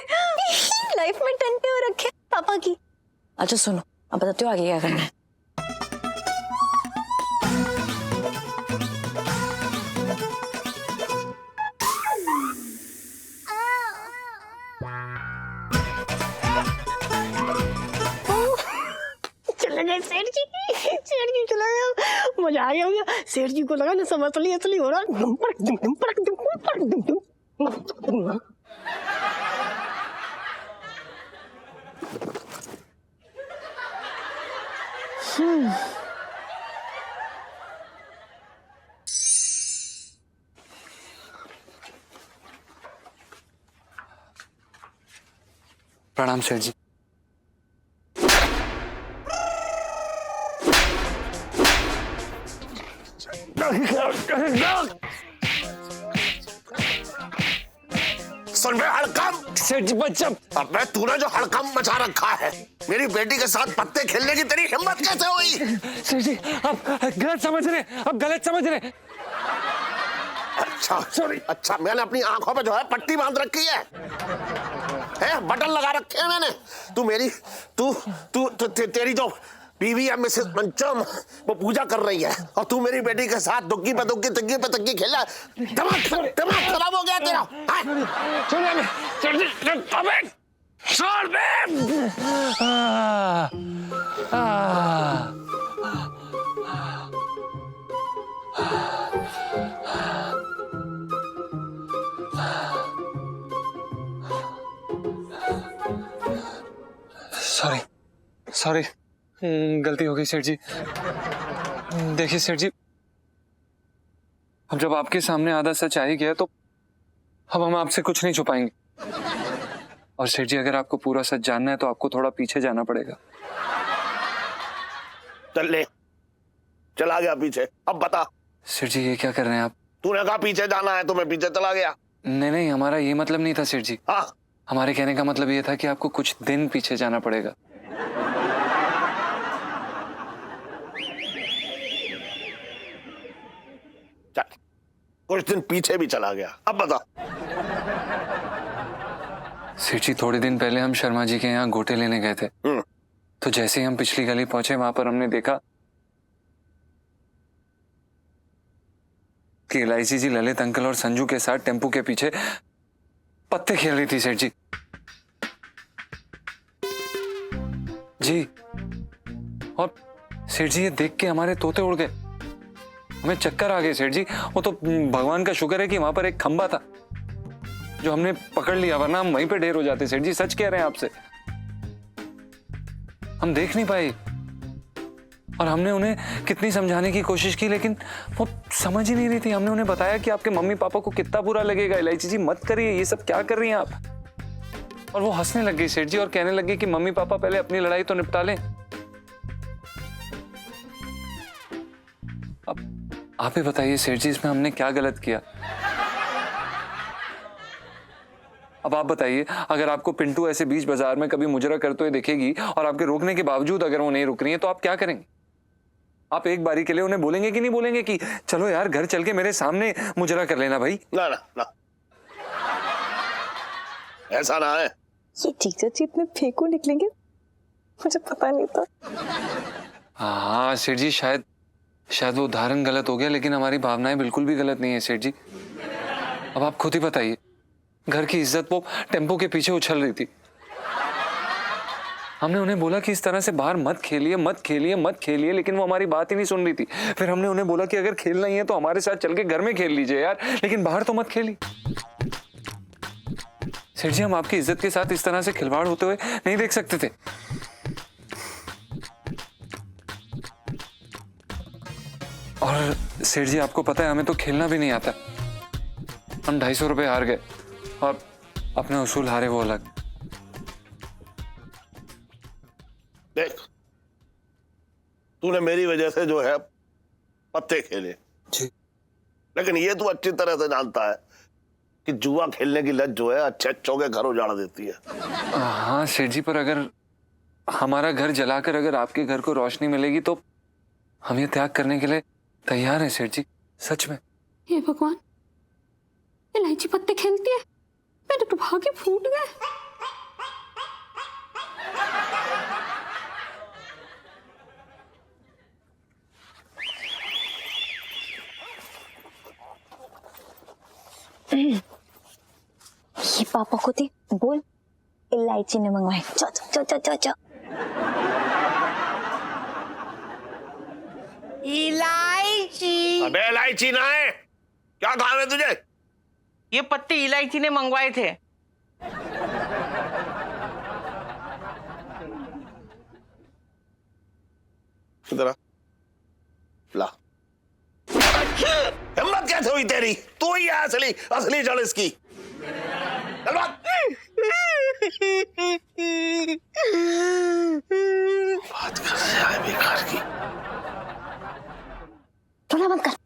लाइफ में टंटे हो रखे पापा की। अच्छा सुनो, अब बताते हो आगे क्या करना है। चले गए सेठ जी चले गए। मजा आ गया। सेठ जी को लगा ना सब असली हो रहा। प्रणाम सेठ जी। सुन बे हड़कम। सेठ जी बच्चा। अबे तूने जो हड़कम मचा रखा है, मेरी बेटी के साथ पत्ते खेलने की तेरी हिम्मत कैसे हुई? सेठ जी आप गलत समझ रहे। अच्छा सॉरी। अच्छा मैंने अपनी आंखों पे जो है पट्टी बांध रखी है, बटन लगा रखे हैं मैंने। तू मेरी तेरी जो बीवी है मिसेस पंचम, वो पूजा कर रही है और तू मेरी बेटी के साथ दुग्गी पे तग्गी खेला। दिमाग खराब हो गया तेरा। छोड़ दे। सॉरी गलती हो गई सेठ जी। देखिए सेठ जी, अब जब आपके सामने आधा सच आ ही गया तो अब हम आपसे कुछ नहीं छुपाएंगे। और सेठ जी अगर आपको पूरा सच जानना है तो आपको थोड़ा पीछे जाना पड़ेगा। चल आ गया पीछे। अब बता सेठ जी ये क्या कर रहे हैं आप? तूने कहा पीछे जाना है तो मैं पीछे चला गया। नहीं हमारा ये मतलब नहीं था सेठ जी। हाँ हमारे कहने का मतलब ये था कि आपको कुछ दिन पीछे जाना पड़ेगा। चल कुछ दिन पीछे भी चला गया। अब बता। सेठ जी थोड़े दिन पहले हम शर्मा जी के यहाँ गोटे लेने गए थे। तो जैसे ही हम पिछली गली पहुंचे वहां पर हमने देखा कि एलआईसी जी ललित अंकल और संजू के साथ टेम्पू के पीछे पत्ते खेल रही थी सेठ जी। जी, और सेठ जी ये देख के हमारे तोते उड़ गए, हमें चक्कर आ गए सेठ जी। वो तो भगवान का शुक्र है कि वहां पर एक खंबा था जो हमने पकड़ लिया, वरना हम वहीं पे ढेर हो जाते सेठ जी। सच कह रहे हैं आपसे, हम देख नहीं पाए और हमने उन्हें कितनी समझाने की कोशिश की लेकिन वो समझ ही नहीं रही थी। हमने उन्हें बताया कि आपके मम्मी पापा को कितना बुरा लगेगा, इलायची जी मत करिए, ये सब क्या कर रही हैं आप। और वो हंसने लग गई सेठ जी और कहने लगी कि मम्मी पापा पहले अपनी लड़ाई तो निपटा लें। अब आप ही बताइए सेठ जी, इसमें हमने क्या गलत किया। अब आप बताइए, अगर आपको पिंटू ऐसे बीच बाजार में कभी मुजरा करते हुए दिखेगी और आपके रोकने के बावजूद अगर वो नहीं रुक रही है तो आप क्या करेंगे? आप एक बारी के लिए उन्हें बोलेंगे कि नहीं बोलेंगे कि चलो यार घर चल के मेरे सामने मुजरा कर लेना भाई? ना ना ना, ऐसा ना है। ये जीजा जी इतने फेंकू निकलेंगे, मुझे पता नहीं था। हाँ सेठ जी, शायद वो उदाहरण गलत हो गया लेकिन हमारी भावनाएं बिल्कुल भी गलत नहीं है सेठ जी। अब आप खुद ही बताइए, घर की इज्जत वो टेम्पो के पीछे उछल रही थी। हमने उन्हें बोला कि इस तरह से बाहर मत खेलिए मत खेलिए मत खेलिए, लेकिन वो हमारी बात ही नहीं सुन रही थी। फिर हमने उन्हें बोला कि अगर खेलना ही है तो हमारे साथ चल के घर में खेल लीजिए यार, लेकिन बाहर तो मत खेलिए। सेठ जी, हम आपकी इज्जत के साथ इस तरह से खिलवाड़ होते हुए नहीं देख सकते थे। और सेठ जी आपको पता है हमें तो खेलना भी नहीं आता। हम 250 रुपए हार गए और अपने उसूल हारे वो अलग। देख, तूने मेरी वजह से जो है पत्ते खेले जी, लेकिन ये तू अच्छी तरह से जानता है कि जुआ खेलने की लत जो है अच्छे अच्छों के घर उजाड़ देती है। हाँ सेठ जी, पर अगर हमारा घर जलाकर अगर आपके घर को रोशनी मिलेगी तो हम ये त्याग करने के लिए तैयार हैं सेठ जी, सच में। हे भगवान, इलायची पत्ते खेलती है, मेरे तो भाग्य फूट गए। ये पापा को थी, बोल इलायची ने मंगवाए। जा जा जा जा जा। इलायची। अबे इलायची ना है, क्या काम है तुझे? ये पत्ते इलायची ने मंगवाए थे। इधर आ, ला। हिम्मत कैसे हुई तेरी? तू ही है असली असली जड़ इसकी। चल बात। बात कर रहा है बेकार की। थोड़ा बंद कर,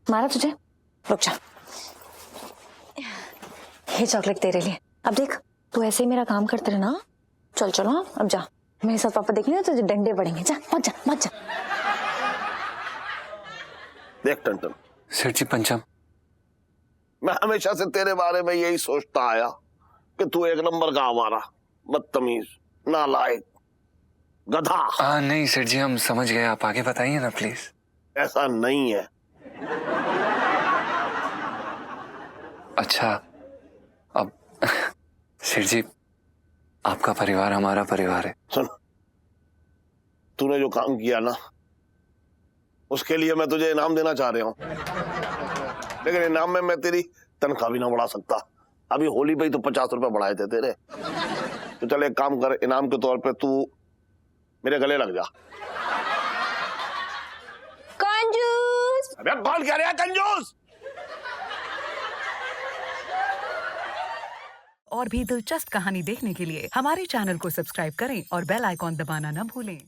मारा तुझे? रुक जा, ये चॉकलेट तेरे लिए। अब देख, तू ऐसे ही मेरा काम करते रहना। चल चलो, हाँ अब जा, मेरे साथ पापा देखेंगे तो डंडे पड़ेंगे। जा मत जा मत जा। देख टंटन, सेठ जी पंचम, मैं हमेशा से तेरे बारे में यही सोचता आया कि तू एक नंबर का हमारा बदतमीज, नालायक, गधा। नहीं सेठ जी, हम समझ गए, आप आगे बताइए ना प्लीज। ऐसा नहीं है। अच्छा, अब सेठ जी, आपका परिवार हमारा परिवार है। सुन, तूने जो काम किया ना, उसके लिए मैं तुझे इनाम देना चाह रहा हूँ, लेकिन इनाम में मैं तेरी तनख्वाह भी ना बढ़ा सकता। अभी होली पे ही तो 50 रुपए बढ़ाए थे तेरे। तो चल एक काम कर, इनाम के तौर पे तू मेरे गले लग जा। कंजूस। अबे कौन कह रहा है कंजूस? और भी दिलचस्प कहानी देखने के लिए हमारे चैनल को सब्सक्राइब करें और बेल आइकॉन दबाना न भूलें।